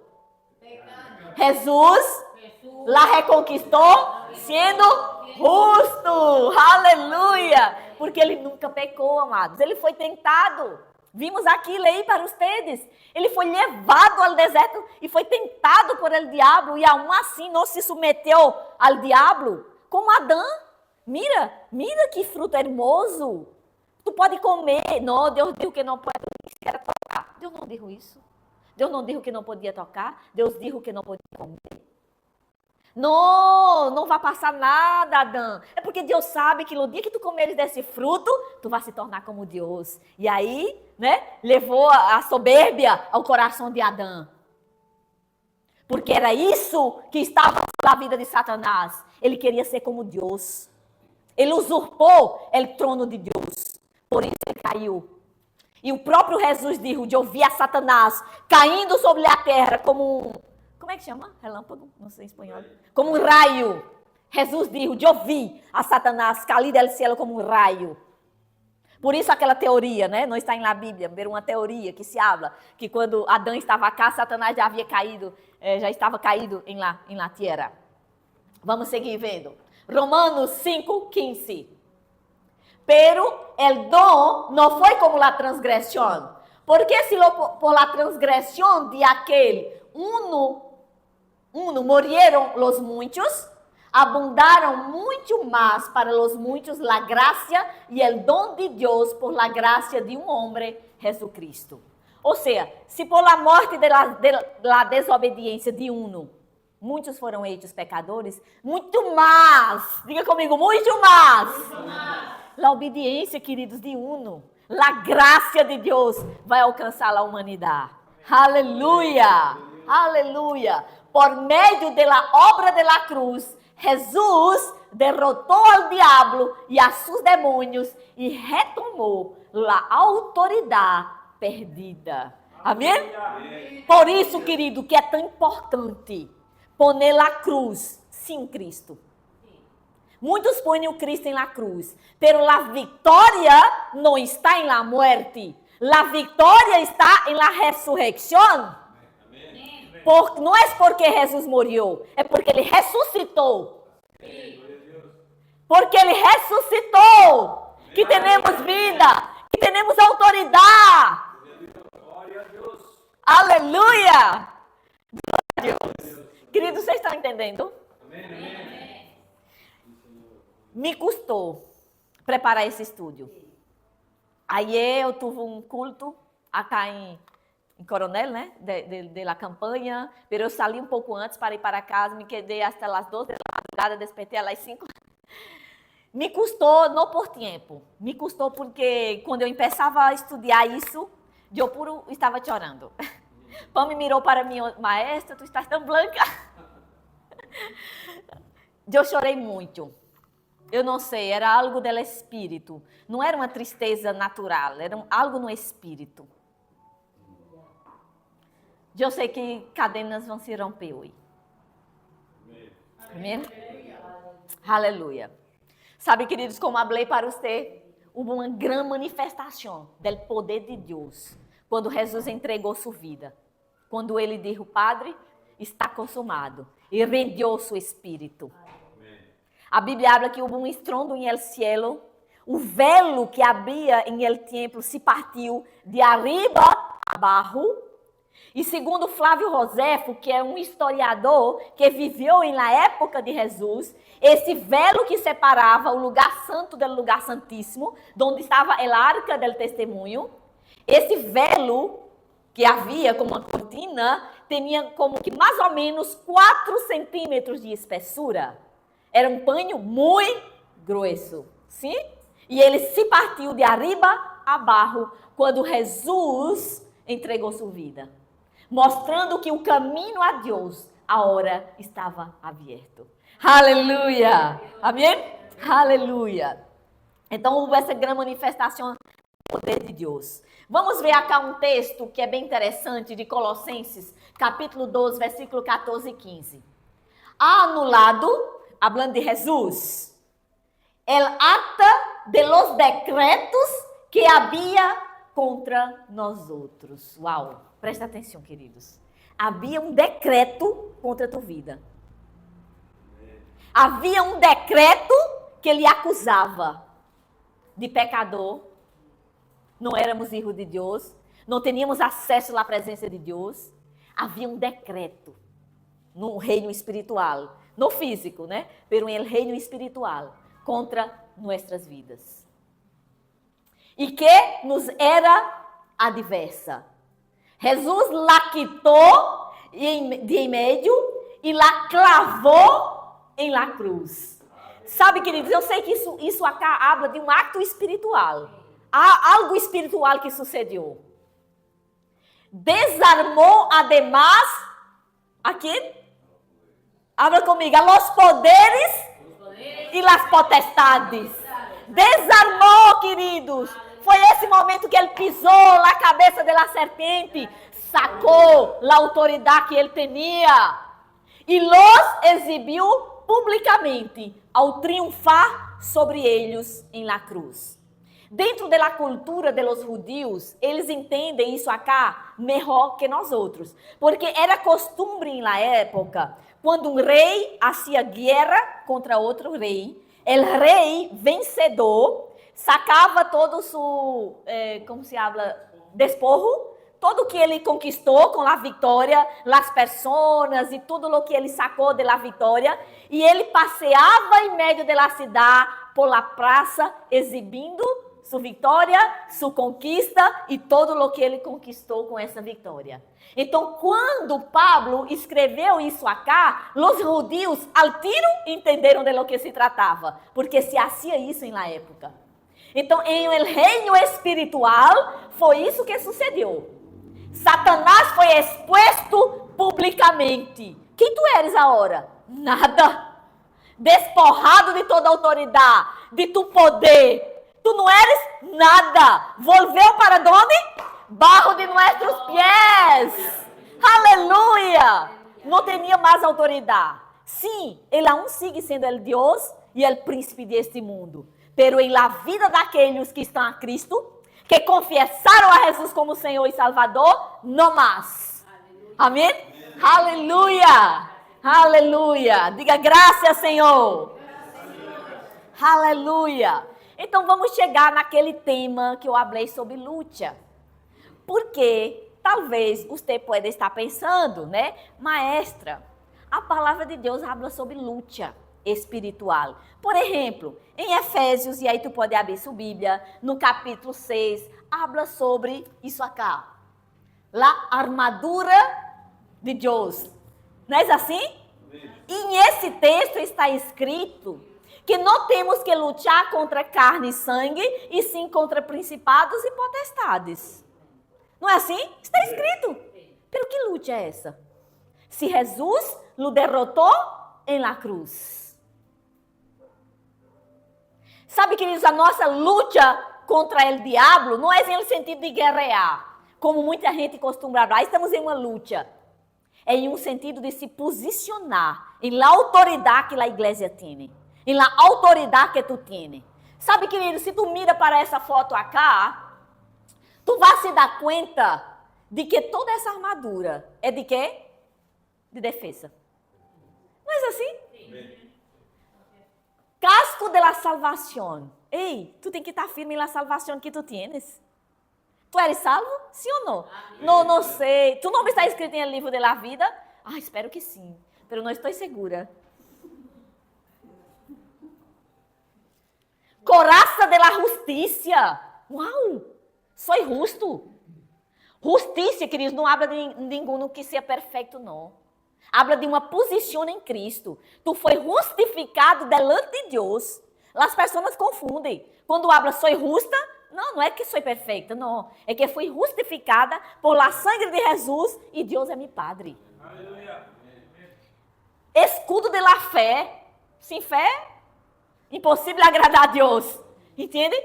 Jesus la reconquistou sendo justo, aleluia. Porque ele nunca pecou, amados. Ele foi tentado. Vimos aqui, leí para vocês. Ele foi levado ao deserto e foi tentado por el diabo e aún assim não se submeteu ao diabo, como Adão. Mira que fruto hermoso. Tu pode comer. Não, Deus disse que não pode tocar. Deus não disse isso. Deus não disse que não podia tocar. Deus disse que não podia comer. Não vai passar nada, Adão. É porque Deus sabe que no dia que tu comeres desse fruto, tu vai se tornar como Deus. E aí, levou a soberbia ao coração de Adão. Porque era isso que estava na vida de Satanás. Ele queria ser como Deus. Ele usurpou o trono de Deus. Por isso ele caiu. E o próprio Jesus disse de ouvir a Satanás caindo sobre a terra como um... Como é que chama? Relâmpago? Não sei em espanhol. Como um raio. Jesus disse de ouvir a Satanás cair do céu como um raio. Por isso aquela teoria, né? Não está na Bíblia, mas uma teoria que se habla que quando Adão estava cá, Satanás já havia caído, já estava caído em la terra. Vamos seguir vendo. Romanos 5:15. Pero el don no fue como la transgresión, porque si por la transgresión de aquel uno murieron los muchos, abundaram muito mais para os muitos a graça e o dom de Deus por la graça de um homem, Jesucristo. Ou seja, se por la morte de la desobediência de uno, muitos foram hechos pecadores, muito mais, diga comigo, muito mais. A obediência, queridos, de uno, a graça de Deus vai alcançar a humanidade. Aleluia, aleluia. Por meio da obra de la cruz, Jesus derrotou ao diabo e a seus demônios e retomou a autoridade perdida. Amém? Por isso, querido, que é tão importante poner a cruz sem Cristo. Muitos põem o Cristo em la cruz, pero a vitória não está em la muerte. La vitória está em la ressurreição. Não é porque Jesus morreu, é porque ele ressuscitou. Porque ele ressuscitou, que temos vida, que temos autoridade. Aleluia! Glória a Deus. Queridos, vocês estão entendendo? Me custou preparar esse estúdio. Aí eu tive um culto acá em Coronel, né, de la campanha, pero eu saí um pouco antes para ir para casa, me quedei até as 12 da madrugada, despertei às 5. Me custou, não por tempo, me custou porque quando eu começava a estudar isso, eu puro estava chorando. Pão me mirou para mim, maestra, tu estás tão branca. Eu chorei muito. Eu não sei, era algo do espírito, não era uma tristeza natural, era algo no espírito. Eu sei que cadenas vão se romper hoje. Amém? Aleluia. Sabe, queridos, como falei para você, houve uma grande manifestação do poder de Deus quando Jesus entregou sua vida. Quando ele disse, Padre, está consumado. E rendeu seu espírito. A Bíblia habla que houve um estrondo em el cielo. O velo que havia em el templo se partiu de arriba a abaixo. E segundo Flávio Josefo, que é um historiador que viveu na época de Jesus, esse velo que separava o lugar santo do lugar santíssimo, onde estava a arca do testemunho, esse velo que havia como uma cortina, tinha como que mais ou menos 4 centímetros de espessura. Era um pano muito grosso, sim? E ele se partiu de arriba a abaixo quando Jesus entregou sua vida, mostrando que o caminho a Deus, a hora estava aberto. Aleluia! Amém? Aleluia! Então, houve essa grande manifestação do poder de Deus. Vamos ver aqui um texto que é bem interessante, de Colossenses, capítulo 12, versículo 14 e 15. Ha anulado, hablando de Jesus, el acta de los decretos que había contra nós outros. Uau! Presta atenção, queridos. Havia um decreto contra a tua vida. Havia um decreto que lhe acusava de pecador. Não éramos filhos de Deus. Não teníamos acesso à presença de Deus. Havia um decreto no reino espiritual. No físico, né? Pero no reino espiritual. Contra nossas vidas. E que nos era adversa. Jesus la quitou de em meio e la clavou em la cruz. Sabe, queridos, eu sei que isso acá habla de um acto espiritual. Há algo espiritual que sucedeu. Desarmou, además, ¿A quién? Habla comigo. A los poderes e las potestades. Desarmou, queridos. Foi esse momento que ele pisou na cabeça da serpente, sacou a autoridade que ele tinha e los exibiu publicamente ao triunfar sobre eles em la cruz. Dentro da cultura dos judeus, eles entendem isso acá melhor que nós outros, porque era costume na época, quando um rei fazia guerra contra outro rei, o rei vencedor sacava todo o seu, como se habla, desporro, tudo que ele conquistou com a vitória, as pessoas e tudo o que ele sacou da vitória, e ele passeava em meio da cidade, por la praça, exibindo sua vitória, sua conquista e todo o que ele conquistou com essa vitória. Então, quando Pablo escreveu isso acá, os judeus al tiro entenderam de lo que se tratava, porque se fazia isso na época. Então, em el reino espiritual, foi isso que sucedeu. Satanás foi exposto publicamente. Quem tu eres agora? Nada. Desporrado de toda autoridade, de tu poder. Tu não eres nada. Volveu para onde? Barro de nossos pés. Aleluia. Não tinha mais autoridade. Sim, ele aún sigue sendo o Deus e o príncipe deste mundo. Pero em la vida daqueles que estão a Cristo, que confessaram a Jesus como Senhor e Salvador, não mais. Amém? Aleluia! Aleluia! Diga graças, Senhor. Aleluia! Então vamos chegar naquele tema que eu falei sobre luta. Porque talvez você pode estar pensando, né? Maestra, a palavra de Deus fala sobre luta espiritual. Por exemplo, em Efésios, e aí tu pode abrir sua Bíblia, no capítulo 6, habla sobre isso acá. La armadura de Deus. Não é assim? E nesse texto está escrito que não temos que lutar contra carne e sangue, e sim contra principados e potestades. Não é assim? Está escrito. Pero que luta é essa? Se Jesus lo derrotou em la cruz. Sabe, queridos, a nossa luta contra o diabo não é no sentido de guerrear, como muita gente costuma falar. Estamos em uma luta. É em um sentido de se posicionar em la autoridade que a igreja tem, em la autoridade que tu tienes. Sabe, querido, se tu mira para essa foto acá, tu vai se dar conta de que toda essa armadura é de quê? De defesa. Não é assim? Sim. Casco de la salvação. Ei, tu tem que estar firme na salvação que tu tienes. Tu eres salvo? Sim ou não? Não, não sei. Tu não está escrito em el livro de la vida? Ah, espero que sim. Pero não estou segura. Coraça de la justiça. Uau! Sou justo. Justiça, queridos, não habla de ninguém que seja perfeito, não. Habla de uma posição em Cristo. Tu foi justificado delante de Deus. As pessoas confundem. Quando habla sou justa, não é que sou perfeita, não. É que fui justificada por la sangre de Jesus e Deus é meu Padre. Aleluia. Escudo de la fé. Sem fé, impossível agradar a Deus. Entende?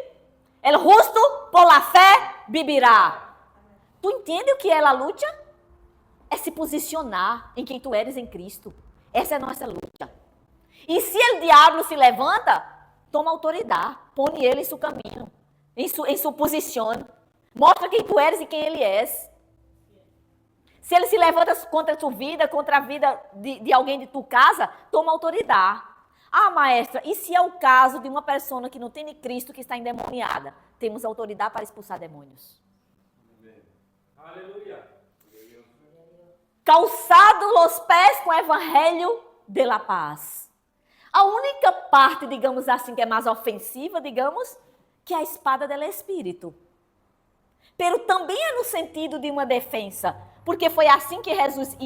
El justo por la fé vivirá. Tu entende o que é a luta? É se posicionar em quem tu eres em Cristo. Essa é a nossa luta. E se o diabo se levanta, toma autoridade. Põe ele em seu caminho, em sua posição. Mostra quem tu eres e quem ele é. Se ele se levanta contra a tua vida, contra a vida de alguém de tua casa, toma autoridade. Ah, maestra, e se é o caso de uma pessoa que não tem Cristo, que está endemoniada? Temos autoridade para expulsar demônios. Aleluia. Calçado os pés com o evangelho de la paz. A única parte, digamos assim, que é mais ofensiva, digamos, que é a espada do Espírito. Pero também é no sentido de uma defesa, porque foi assim que Jesus,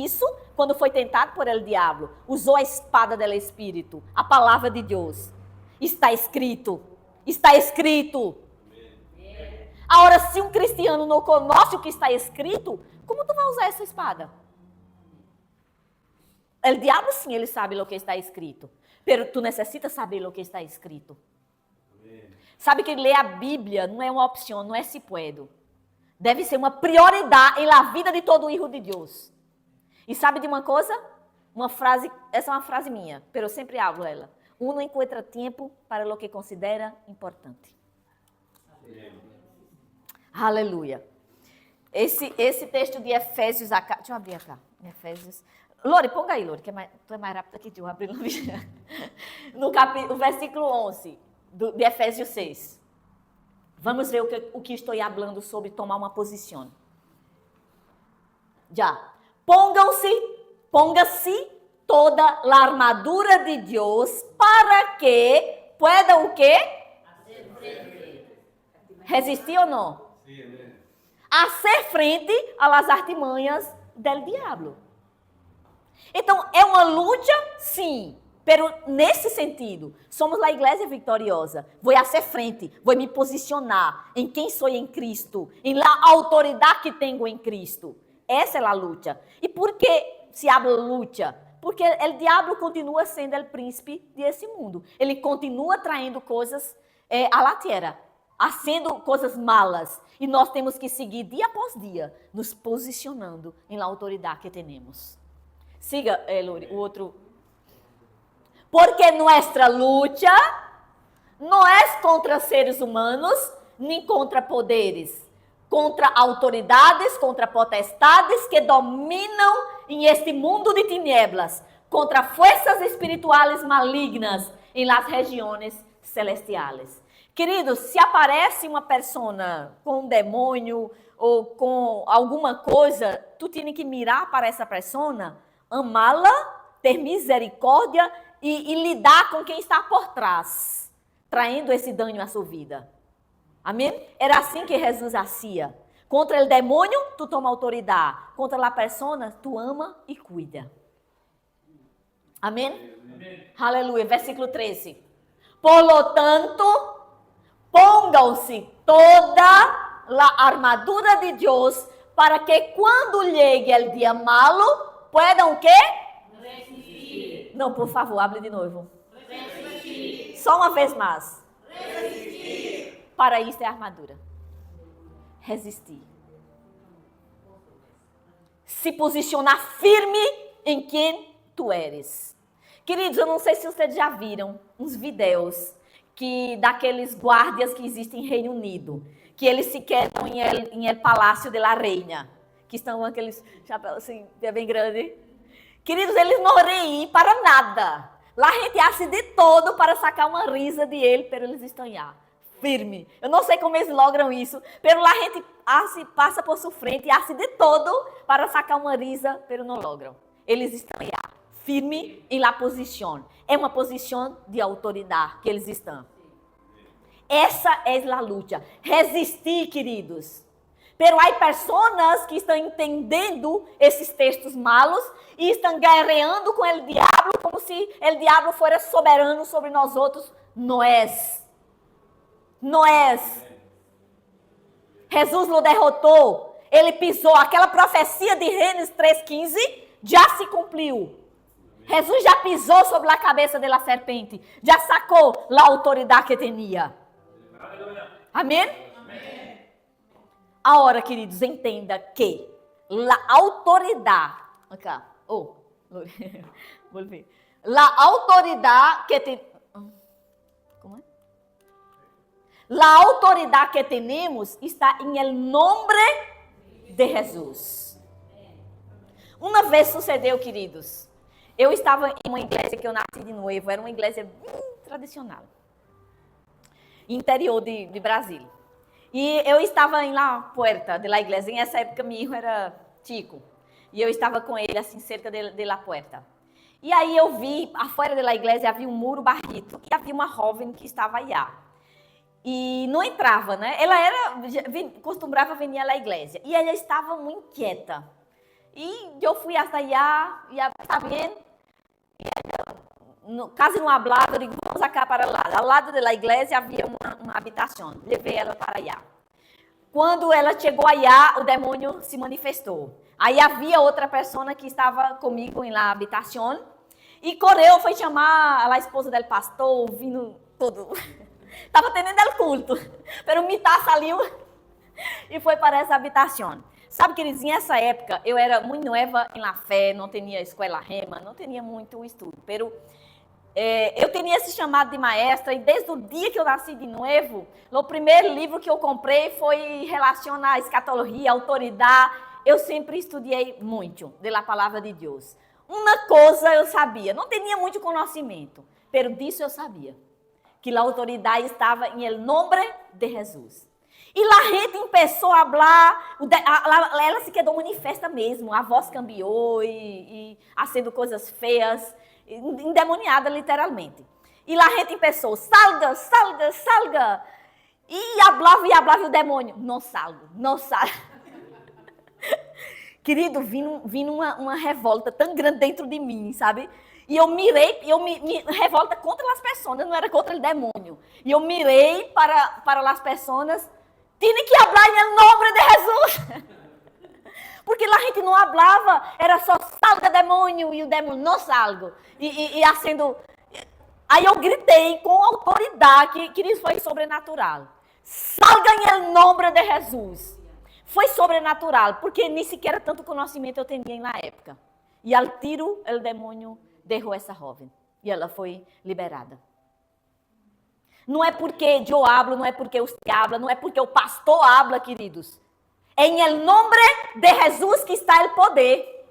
quando foi tentado por el diabo, usou a espada do Espírito, a palavra de Deus. Está escrito. Está escrito. Agora, se um cristiano não conhece o que está escrito, como tu vai usar essa espada? O diabo sim, ele sabe o que está escrito. Pero tu necessitas saber o que está escrito. Sabe que ler a Bíblia não é uma opção, não é se puedo. Deve ser uma prioridade na vida de todo filho de Deus. E sabe de uma coisa? Uma frase, essa é uma frase minha, pero eu sempre hablo ela. Uno encontra tempo para o que considera importante. Aleluia. Esse texto de Efésios, deixa eu abrir cá. Efésios. Lore, ponga aí, Lore, que tu é mais rápida que eu abri no capítulo, versículo 11 de Efésios 6. Vamos ver o que estou falando sobre tomar uma posição. Já. Ponga-se toda a armadura de Deus para que pueda o quê? Resistir ou não? Hacer frente às artimanhas do diabo. Então, é uma luta, sim, pero nesse sentido, somos a igreja vitoriosa. Vou hacer frente, vou me posicionar em quem sou em Cristo, em la autoridade que tenho em Cristo. Essa é a luta. E por que se habla luta? Porque o diabo continua sendo o príncipe desse mundo. Ele continua traindo coisas à la terra, fazendo coisas malas. E nós temos que seguir dia após dia, nos posicionando em la autoridade que temos. Siga, Lori, o outro. Porque nossa luta não é contra seres humanos, nem contra poderes, contra autoridades, contra potestades que dominam em este mundo de tinieblas, contra forças espirituais malignas em las regiões celestiales. Queridos, se aparece uma pessoa com um demônio ou com alguma coisa, tu tem que mirar para essa pessoa, amá-la, ter misericórdia e lidar com quem está por trás, traindo esse dano à sua vida. Amém? Era assim que Jesus fazia. Contra o demônio, tu toma autoridade. Contra a pessoa, tu ama e cuida. Amém? Amém. Aleluia. Versículo 13. Por lo tanto, póngam-se toda a armadura de Deus para que quando llegue o dia malo, puedan o quê? Resistir. Não, por favor, hable de novo. Resistir. Só uma vez mais. Resistir. Para isso é a armadura. Resistir. Se posicionar firme em quem tu eres. Queridos, eu não sei se vocês já viram uns vídeos daqueles guardas que existem em Reino Unido, que eles se quedam em el Palácio de la Reina, que estão aqueles chapéus assim, bem grande. Queridos, eles não reem para nada. Lá a gente hace de todo para sacar uma risa de ele, pero eles estão lá, firme. Eu não sei como eles logram isso, pero lá a gente passa por sofrente e hace de todo para sacar uma risa, pero não logram. Eles estão lá, firme em la posição. É uma posição de autoridade que eles estão. Essa é a luta. Resistir, queridos. Pero há pessoas que estão entendendo esses textos malos e estão guerreando com o diabo como se o diabo fosse soberano sobre nós outros. Não é. Não é. Jesus o derrotou. Ele pisou. Aquela profecia de Gênesis 3,15 já se cumpriu. Jesus já pisou sobre a cabeça da serpente. Já sacou a autoridade que tinha. Amém? Amém. Agora, queridos, entenda que a autoridade... Acá. Oh, volví. A autoridade que tem... Como é? A autoridade que temos está em el nombre de Jesus. Uma vez sucedeu, queridos, eu estava em uma igreja que eu nasci de noivo, era uma igreja bem tradicional, interior de Brasília. E eu estava em la puerta de la igreja, nessa época meu filho era chico, e eu estava com ele assim, cerca de la puerta. E aí eu vi, afuera da igreja havia um muro barrito, e havia uma jovem que estava aí. E não entrava, né? Ela costumava vir à igreja, e ela estava muito inquieta. E eu fui até allá, e está bem? Quase não falava, eu digo, vamos acá para lá. Ao lado da igreja havia uma habitação, levei ela para allá. Quando ela chegou allá, o demônio se manifestou. Aí havia outra pessoa que estava comigo em la habitación. E correu, foi chamar a esposa do pastor, vindo todo. Estava tendo o culto. Pero mitad saiu e foi para essa habitação. Sabe, queridos, nessa época eu era muito nova em la fé, não tinha escola rema, não tinha muito estudo. Pero eu tinha esse chamado de maestra e desde o dia que eu nasci de novo, o primeiro livro que eu comprei foi relacionado à escatologia, à autoridade. Eu sempre estudei muito da palavra de Deus. Uma coisa eu sabia, não tinha muito conhecimento, pero disso eu sabia, que a autoridade estava em el nombre de Jesus. E a gente começou a falar, ela se quedou manifesta mesmo, a voz cambiou e fazendo coisas feias, endemoniada literalmente. E a gente começou, salga, salga, salga. E hablava e o demônio, não salgo, não salgo. Querido, vindo uma revolta tão grande dentro de mim, sabe? E eu mirei, me revolta contra as pessoas, não era contra o demônio. E eu mirei para as pessoas, tinha que falar em nome de Jesus. Porque lá a gente não falava, era só salga demônio, e o demônio não salgo. E acendo. Aí eu gritei com autoridade, que isso foi sobrenatural. Salga em nome de Jesus. Foi sobrenatural, porque nem sequer tanto conhecimento eu tinha na época. E ao tiro, o demônio deixou essa jovem. E ela foi liberada. Não é porque eu hablo, não é porque você habla, não é porque o pastor habla, queridos. É em nome de Jesus que está o poder.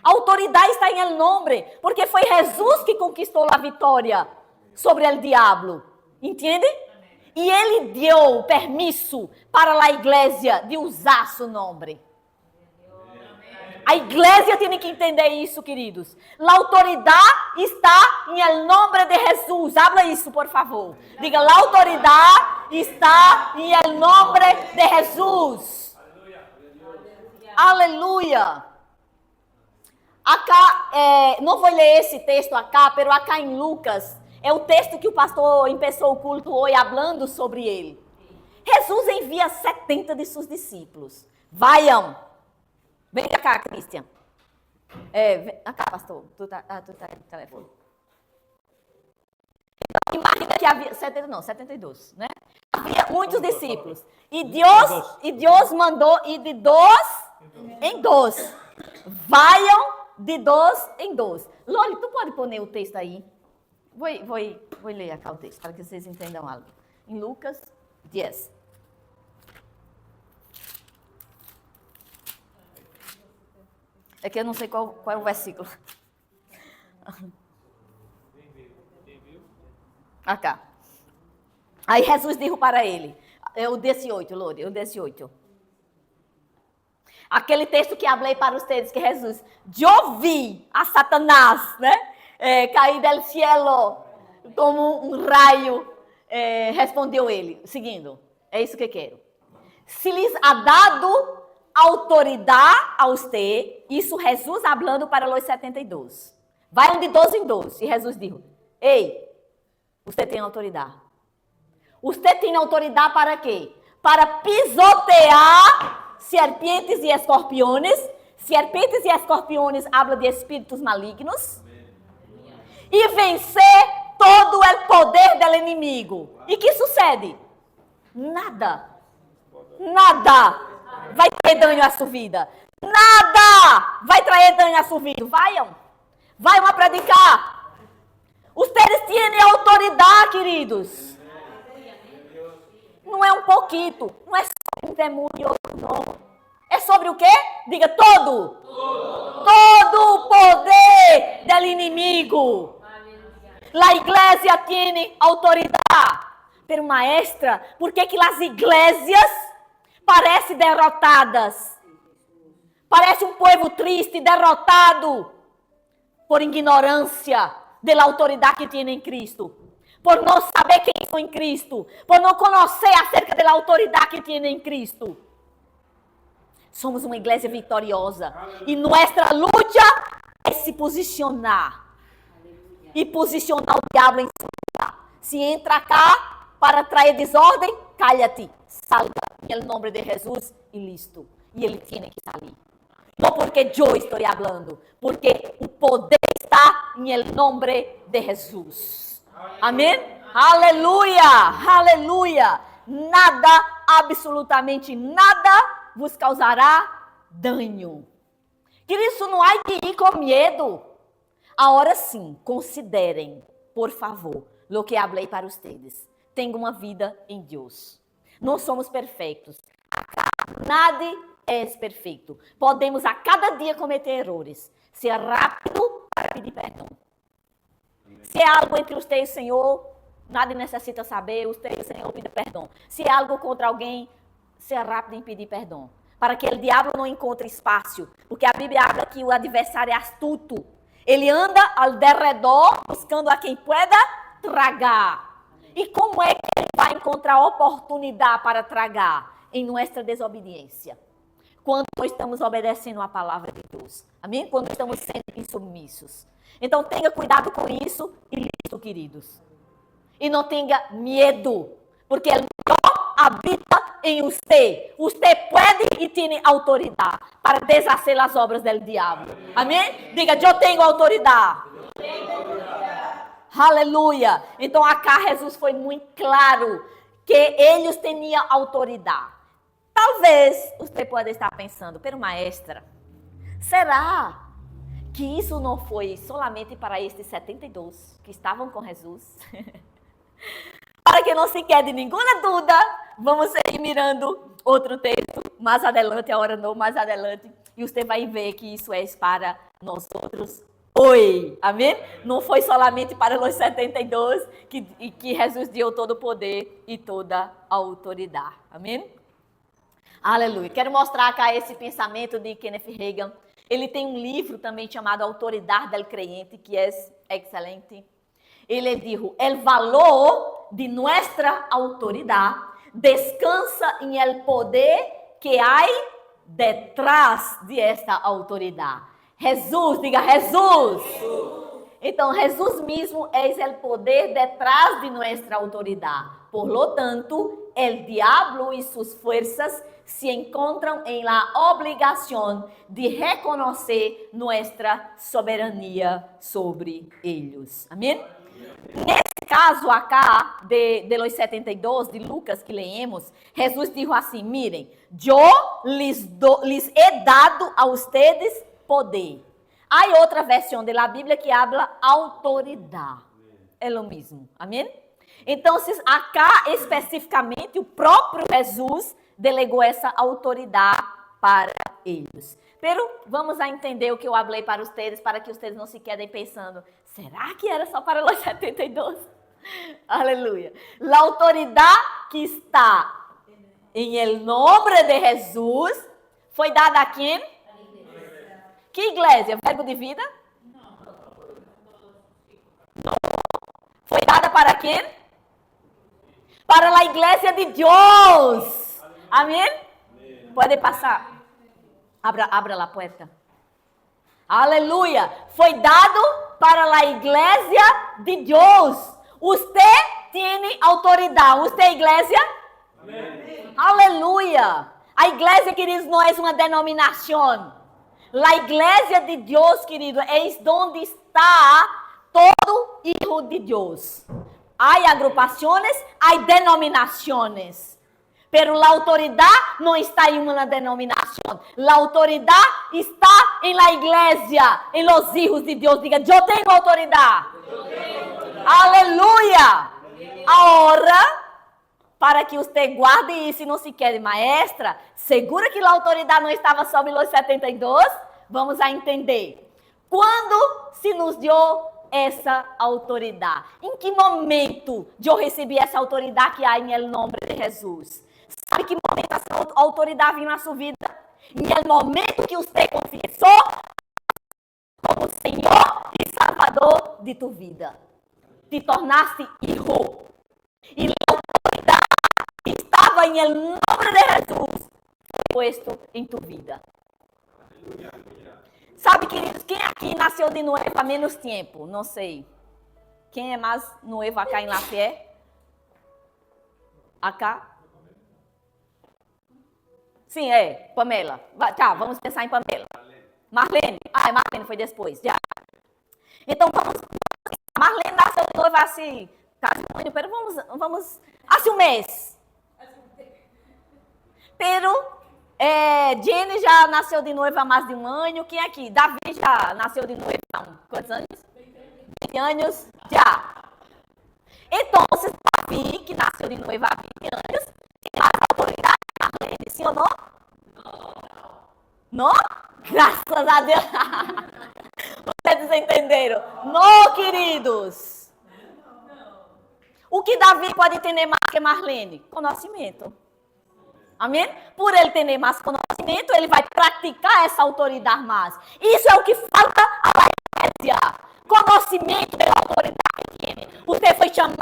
A autoridade está em nome, porque foi Jesus que conquistou a vitória sobre o diabo. Entende? E ele deu permisso para a igreja de usar seu nome. A igreja tem que entender isso, queridos. A autoridade está em nome de Jesus. Habla isso, por favor. Diga, a autoridade está em nome de Jesus. Aleluia. Acá, não vou ler esse texto acá, mas acá em Lucas, é o texto que o pastor começou o culto hoje falando sobre ele. Jesus envia 70 de seus discípulos. Vaiam. Vem cá, Cristian. Vem cá, pastor. Tu tá no telefone. Então, imagina que havia 72, né? Havia muitos discípulos. E Deus mandou ir de 2 em 2. Vaiam de 2 em 2. Loli, tu pode pôr o texto aí? Vou ler aqui o texto, para que vocês entendam algo. Em Lucas 10. É que eu não sei qual é o versículo. Acá. Aí Jesus disse para ele, o 18, Lori, o 18. Aquele texto que falei para vocês, que Jesus, eu vi a Satanás, né? Cair do cielo como um raio, respondeu ele, seguindo, é isso que quero. Se lhes ha dado autoridade a você, isso Jesus falando para os 72. Vai de 2 em 2. E Jesus disse, ei, você tem autoridade. Você tem autoridade para quê? Para pisotear serpentes e escorpiões. Serpentes e escorpiões habla de espíritos malignos. E vencer todo o poder do inimigo. E que sucede? Nada vai trazer dano à sua vida. Nada vai trazer dano à sua vida. Vaiam a predicar. Vocês têm autoridade, queridos. Não é um pouquinho. Não é sobre um demônio, não. É sobre o quê? Diga todo. Todo o poder do inimigo. A igreja tem autoridade. Pero maestra, por que as igrejas parecem derrotadas? Parece um povo triste, derrotado por ignorância da autoridade que tem em Cristo. Por não saber quem são em Cristo. Por não conhecer acerca da autoridade que tem em Cristo. Somos uma igreja vitoriosa. E nossa luta é se posicionar. E posicionar o diabo em cima. Se entra cá para trazer desordem, calha-te. salga en el nombre de Jesús y listo. Y él tiene que salir. No porque yo estoy hablando, porque o poder está en el nombre de Jesús. Amém? Aleluia! Aleluia! Nada, absolutamente nada, vos causará dano. Por isso não há que ir com medo. Agora sim, considerem, por favor, o que falei para vocês. Tenham uma vida em Deus. Não somos perfeitos. Nada é perfeito. Podemos a cada dia cometer erros. Ser rápido para pedir perdão. Se é algo entre você e o Senhor, nada necessita saber, você e o Senhor pede perdão. Se é algo contra alguém, ser rápido em pedir perdão. Para que o diabo não encontre espaço. Porque a Bíblia habla que o adversário é astuto. Ele anda ao derredor buscando a quem pueda tragar. E como é que ele vai encontrar oportunidade para tragar? Em nossa desobediência. Quando estamos obedecendo a palavra de Deus. Amém? Quando estamos sendo insubmissos. Então tenha cuidado com isso e listo, queridos. E não tenha medo. Porque o melhor habita em você. Você pode e tem autoridade para deshacer as obras do diabo. Amém? Diga, eu tenho autoridade. Aleluia. Então acá Jesus foi muito claro que eles tinham autoridade. Talvez você pode estar pensando, pero maestra, será que isso não foi solamente para estes 72 que estavam com Jesus? Para que não se quede nenhuma dúvida, vamos seguir mirando outro texto mais adelante, agora não, mais adelante, e você vai ver que isso é para nós outros hoje. Amém? Não foi solamente para os 72 que Jesus deu todo o poder e toda a autoridade. Amém? Aleluia. Quero mostrar cá esse pensamento de Kenneth Hagin. Ele tem um livro também chamado Autoridade del Creyente, que é excelente. Ele diz, o valor de nossa autoridade descansa em el poder que há detrás de esta autoridade. Jesus, diga Jesus. Então, Jesus mesmo é o poder detrás de nossa autoridade. Por lo tanto, el diablo e suas forças se encontram em la obrigação de reconhecer nossa soberania sobre eles. Amém? Nesse caso acá, de los 72, de Lucas, que leemos, Jesus disse assim, miren, eu lhes he dado a ustedes poder. Há outra versão da Bíblia que habla autoridade. É o mesmo. Amém? Então, acá especificamente, o próprio Jesus delegou essa autoridade para eles. Pero vamos a entender o que eu falei para vocês, para que vocês não se quedem pensando, será que era só para os 72? Aleluia. A autoridade que está em el nome de Jesus foi dada a quem? Que igreja? Verbo de vida? Não. Foi dada para quem? Para a igreja de Deus. Amém? Pode passar. Abra a porta. Aleluia. Foi dado para a igreja de Deus. Você tem autoridade. Você é igreja? Amém. Aleluia. A igreja, queridos, não é uma denominação. A igreja de Deus, querido, é onde está todo hijo de Deus. Há agrupações, há denominações. Pero a autoridade não está em uma denominação. A autoridade está em la igreja, em los hijos de Deus. Diga, eu tenho autoridade. Aleluia. Agora, para que você guarde isso e não se quede maestra, segura que a autoridade não estava sobre os 72? Vamos a entender. Quando se nos deu essa autoridade? Em que momento eu recebi essa autoridade que há em nome de Jesus? Sabe que momento essa autoridade veio na sua vida? Em momento que você confessou como Senhor e Salvador de tua vida. Te tornaste hijo. E a autoridade que estava em nome de Jesus foi posto em tua vida. Sabe, queridos, quem aqui nasceu de noiva há menos tempo? Não sei. Quem é mais noiva acá em Lafayette? Acá? Sim, Pamela. Tá, vamos pensar em Pamela. Marlene. Marlene foi depois. Já. Então, Marlene nasceu de noiva assim. Pero vamos. Hace um mês. Pero Jenny já nasceu de noiva há mais de um ano. Quem aqui? Davi já nasceu de noiva há quantos anos? 20 anos? Já. Então, Davi, que nasceu de noiva há 20 anos, tem mais autoridade que Marlene, sim ou não? Não? Graças a Deus. Vocês entenderam? Não, queridos. O que Davi pode ter mais que Marlene? Conhecimento. Amém? Por ele ter mais conhecimento, ele vai praticar essa autoridade mais. Isso é o que falta à igreja. Conhecimento da autoridade que tem. Você foi chamado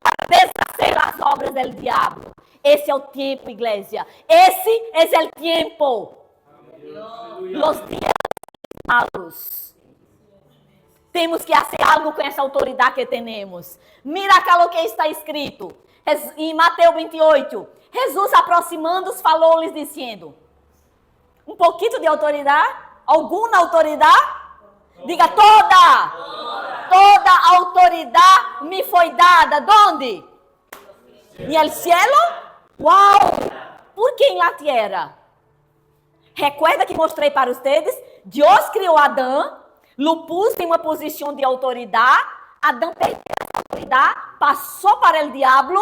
para desfazer as obras do diabo. Esse é o tempo, igreja. Esse é o tempo. Los dias malos. Temos que fazer algo com essa autoridade que temos. Mira aquilo que está escrito em Mateus 28. Jesus, aproximando-se, falou-lhes dizendo: um pouquinho de autoridade? Alguma autoridade? Diga toda. Toda autoridade me foi dada. ¿Dónde? ¿En el cielo? Uau! ¿Por que en la tierra? Recuerda que mostrei para vocês? Deus criou Adão, lo pôs em uma posição de autoridade. Adão perdeu essa autoridade, passou para o diabo.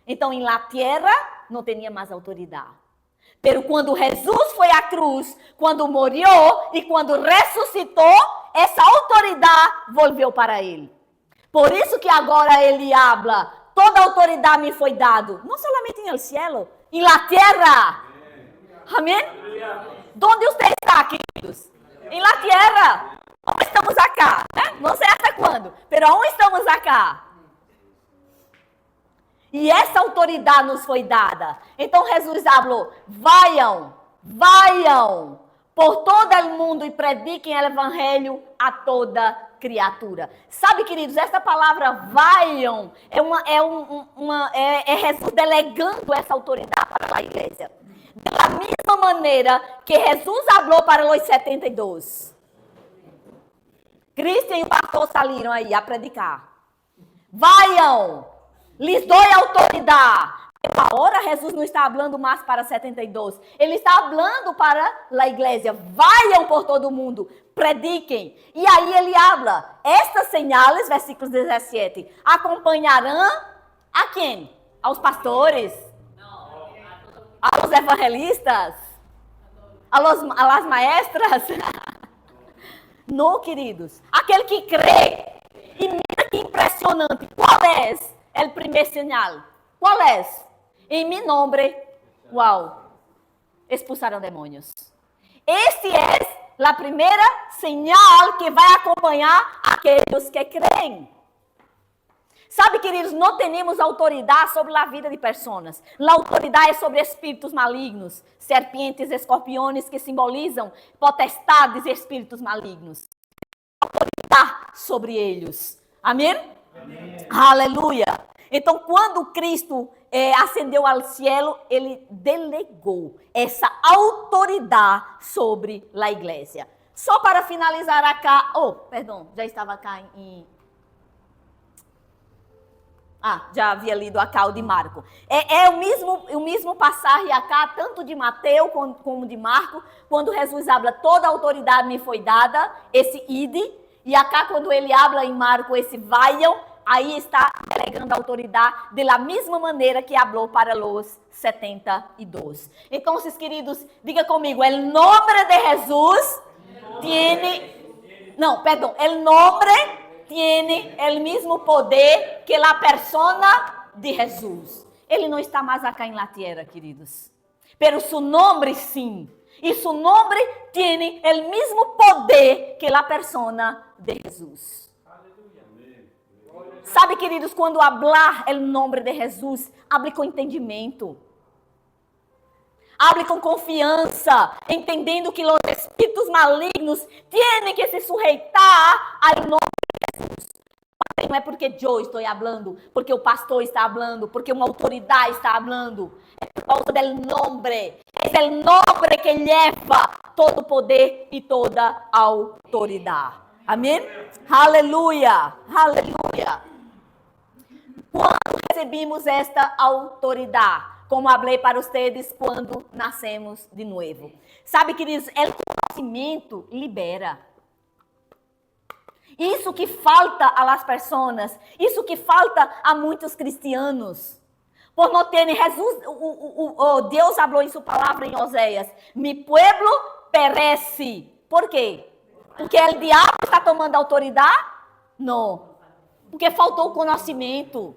Então, em la tierra, não tinha mais autoridade. Pero quando Jesus foi à cruz, quando morreu e quando ressuscitou, essa autoridade volveu para ele. Por isso que agora ele habla, toda autoridade me foi dada, não somente no cielo, em la tierra. Amém? Onde você está, queridos? Em la tierra. Onde estamos acá? Né? Não sei até quando, pero onde estamos acá? E essa autoridade nos foi dada. Então Jesus falou: vaiam por todo o mundo e prediquem o evangelho a toda criatura. Sabe, queridos, essa palavra vaiam é Jesus delegando essa autoridade para a igreja. Da mesma maneira que Jesus falou para os 72. Cristo e o pastor saíram aí a predicar. Vaiam, lhes dou autoridade. Agora Jesus não está falando mais para 72. Ele está falando para a igreja. Vaiam por todo mundo, prediquem. E aí ele habla. Estas señales, versículo 17, acompanharão a quem? Aos pastores? Aos evangelistas? A las maestras? Não, queridos. Aquele que crê. E mira que impressionante. Qual é o primeiro sinal? Qual é? Em meu nome, expulsaram demônios. Este é a primeira señal que vai acompanhar aqueles que creem. Sabe, queridos, não temos autoridade sobre a vida de pessoas. A autoridade é sobre espíritos malignos, serpentes, escorpiões, que simbolizam potestades e espíritos malignos. Autoridade sobre eles. Amém? Amém. Aleluia. Então, quando Cristo ascendeu ao cielo, ele delegou essa autoridade sobre a igreja. Só para finalizar acá, já estava acá em já havia lido acá o de Marco. É o mesmo passagem acá, tanto de Mateus como de Marco, quando Jesus habla, toda a autoridade me foi dada, esse ide, e acá quando ele habla em Marco, esse vaiam, aí está delegando a autoridade da mesma maneira que falou para os 72. Então, queridos, diga comigo, o nome de Jesus el nombre tiene el mismo poder que la persona de Jesús. Ele não está mais acá en la tierra, queridos. Pero su nombre sim. Y su nombre tiene el mismo poder que la persona de Jesús. Sabe, queridos, quando hablar o nome de Jesus, hable com entendimento. Hable com confiança, entendendo que os espíritos malignos têm que se sujeitar ao nome de Jesus. Para não é porque eu estou falando, porque o pastor está falando, porque uma autoridade está falando. É por causa do nome. É o nome que leva todo o poder e toda a autoridade. Amém? Aleluia! Aleluia! Quando recebemos esta autoridade, como falei para vocês quando nascemos de novo. Sabe, queridos, o conhecimento libera. Isso que falta às pessoas, isso que falta a muitos cristianos. Por não terem Jesus, Deus falou em sua palavra em Oséias, mi pueblo perece. Por quê? Porque o diabo está tomando autoridade? Não. Porque faltou o conhecimento.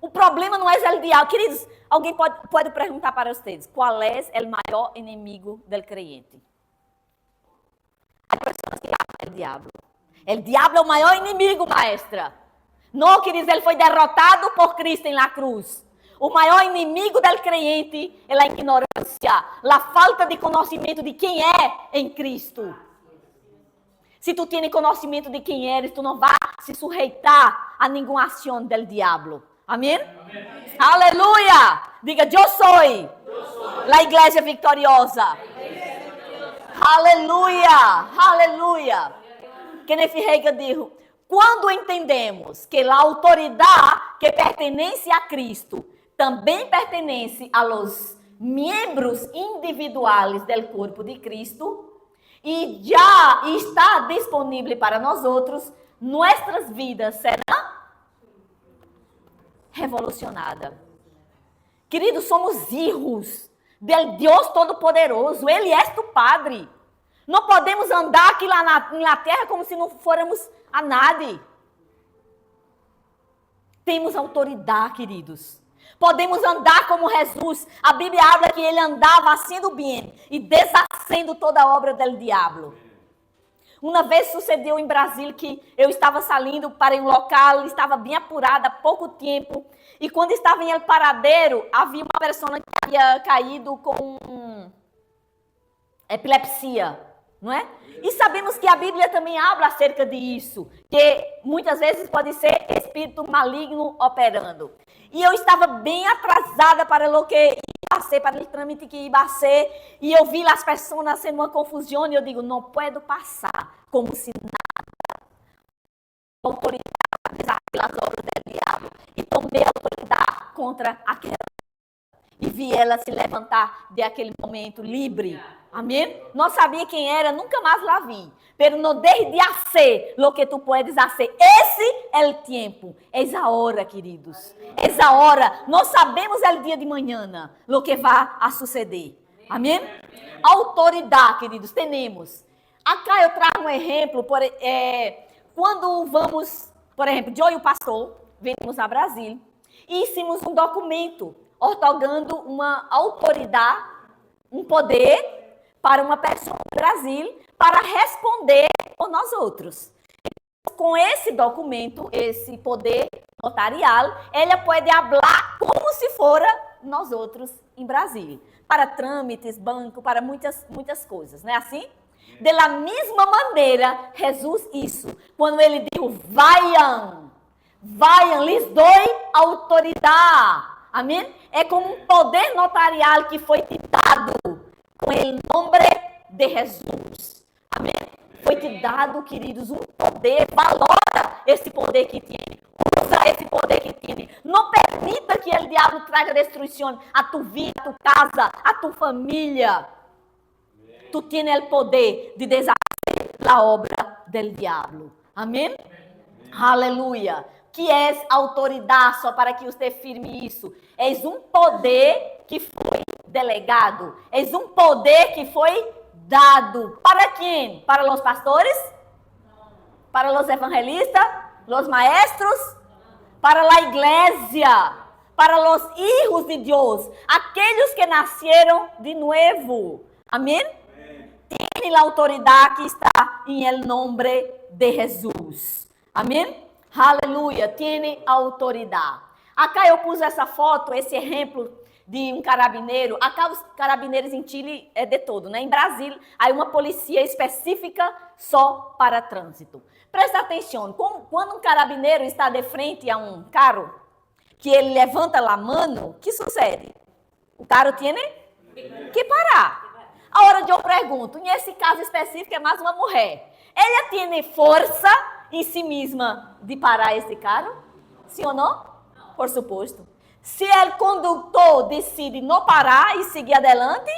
O problema não é o diabo. Queridos, alguém pode perguntar para vocês, qual é o maior inimigo do crente? As pessoas que amam o diabo. O diabo é o maior inimigo, maestra. Não, queridos, ele foi derrotado por Cristo na cruz. O maior inimigo do crente é a ignorância, a falta de conhecimento de quem é em Cristo. Se tu tens conhecimento de quem eres, tu não vai se sujeitar a nenhuma ação do diabo. Amém? Amém. Aleluia! Diga, eu sou a igreja vitoriosa. Aleluia! Aleluia! Kenneth Hagin disse, quando entendemos que a autoridade que pertence a Cristo também pertence a los membros individuais do corpo de Cristo e já está disponível para nós outros, nossas vidas serão revolucionadas. Queridos, somos filhos do Deus Todo-Poderoso. Ele é tu Padre. Não podemos andar aqui lá na terra como se não fôramos a nada. Temos autoridade, queridos. Podemos andar como Jesus. A Bíblia habla que ele andava fazendo bem e desfazendo toda a obra do diabo. Uma vez sucedeu em Brasília que eu estava saindo para um local, estava bem apurada, há pouco tempo. E quando estava em El Paradeiro, havia uma pessoa que havia caído com epilepsia, não é? E sabemos que a Bíblia também habla acerca disso, que muitas vezes pode ser espírito maligno operando. E eu estava bem atrasada para o que ia ser, para o trâmite que ia ser, e eu vi as pessoas sendo uma confusão, e eu digo, não posso passar como se nada. Autoridade pelas obras do diabo, e tomei autoridade contra aquela. E vi ela se levantar de aquele momento livre. Amém? Não sabia quem era, nunca mais la vi. Pero no dejes de hacer lo que tu puedes hacer. Esse é o tempo. É a hora, queridos. É a hora. Nós sabemos o dia de manhã, lo que vai a suceder. Amém? Autoridade, queridos, temos. Acá eu trago um exemplo. Quando vamos, por exemplo, eu e o pastor, vimos a Brasília e hicimos um documento otorgando uma autoridade, um poder para uma pessoa do Brasil para responder por nós outros. Com esse documento, esse poder notarial, ela pode falar como se fora nós outros em Brasília. Para trâmites, banco, para muitas coisas, não é assim? Da mesma maneira, Jesus isso. Quando ele disse, vaiam, lhes dou autoridade. Amém? É como um poder notarial que foi te dado com o nome de Jesus. Amém? Foi te dado, queridos, um poder. Valora esse poder que tem. Usa esse poder que tem. Não permita que o diabo traga destruição a tu vida, a tu casa, a tu família. Tu tens o poder de desfazer a obra do diabo. Amém? Aleluia. Que é autoridade, só para que você firme isso. É um poder que foi delegado. É um poder que foi dado. Para quem? Para os pastores? Para os evangelistas? Os maestros? Para a igreja? Para os hijos de Deus? Aqueles que nasceram de novo. Amém? Tem a autoridade que está em nome de Jesus. Amém? Aleluia, tem autoridade. Acá eu pus essa foto, esse exemplo de um carabineiro. Acá os carabineiros em Chile é de todo, né? Em Brasília, há uma polícia específica só para trânsito. Presta atenção, quando um carabineiro está de frente a um carro, que ele levanta a mão, o que sucede? O carro tem que parar. Agora eu pergunto, nesse caso específico é mais uma mulher. Ela tem força em si mesma de parar esse carro? Sim ou não? Por suposto. Se o condutor decide não parar e seguir adelante,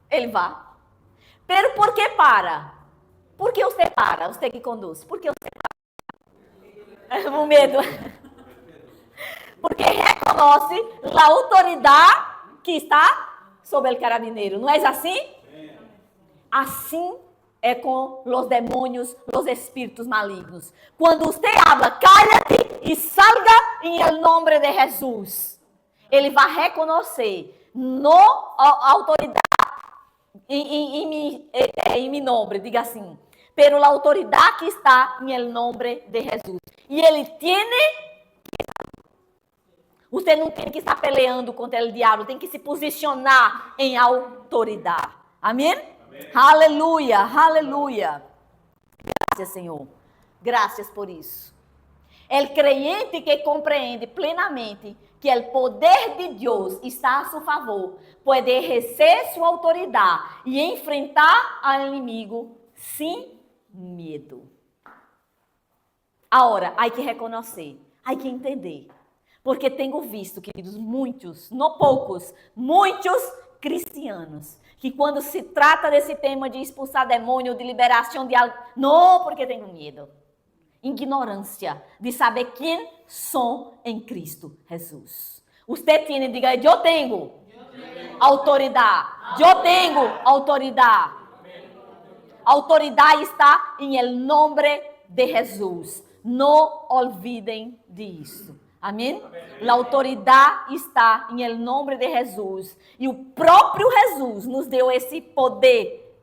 ele vai. Pero por que para? Por que você para? Você que conduz. Por que você para? O medo. Porque reconhece a autoridade que está sobre o carabineiro. Não é assim? Assim é com os demônios, os espíritos malignos. Quando você habla, cállate e salga em nome de Jesus. Ele vai reconhecer a autoridade em meu nome, diga assim. Pero a autoridade que está em nome de Jesus. E ele tem. Você não tem que estar peleando contra o diabo, tem que se posicionar em autoridade. Amém? Amém. Aleluia, aleluia. Graças, Senhor. Graças por isso. O creyente que compreende plenamente que o poder de Deus está a seu favor, pode exercer sua autoridade e enfrentar ao inimigo sem medo. Agora, há que reconhecer, há que entender. Porque tenho visto, queridos, muitos, não poucos, muitos cristianos, que quando se trata desse tema de expulsar demônio, de liberação de algo, não, porque tenho medo. Ignorância de saber quem são em Cristo Jesus. Você tem, diga, eu tenho autoridade. Eu tenho autoridade. A autoridade está em nome de Jesus. Não olvidem disso. Amém? A autoridade está em nome de Jesus. E o próprio Jesus nos deu esse poder,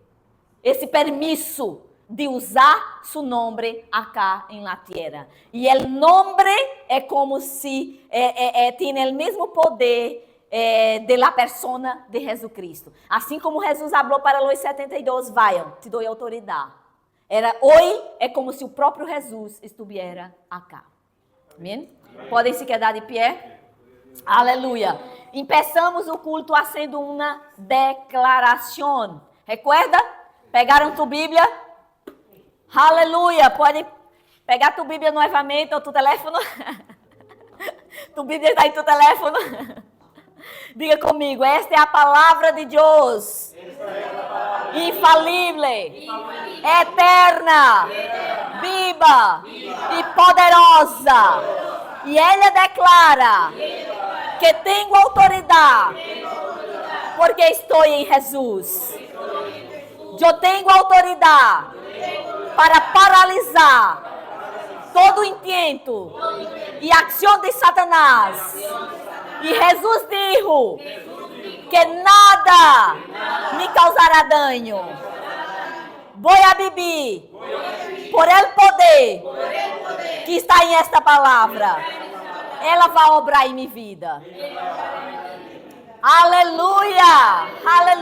esse permisso de usar seu nome acá em la tierra. E o nome é como se tem o mesmo poder de la persona de Jesucristo. Assim como Jesus falou para os 72, vayam, te dou autoridade. Hoje é como se o próprio Jesus estivesse acá. Amém? Podem se quedar de pé? Aleluia. Empeçamos o culto fazendo uma declaração. Recuerda? Pegaram tu Bíblia? Aleluia. Podem pegar tu Bíblia novamente ou tu telefone? Tu Bíblia está em tu telefone? Diga comigo, esta é a palavra de Deus. Infalível, eterna, viva e poderosa. E ela declara que tenho autoridade, porque estou em Jesus. Eu tenho autoridade para paralisar todo intento e ação de Satanás. E Jesus disse que nada me causará dano. Vou a beber por el poder que está em esta palavra. Ela vai obrar em minha vida. Aleluia! Aleluia!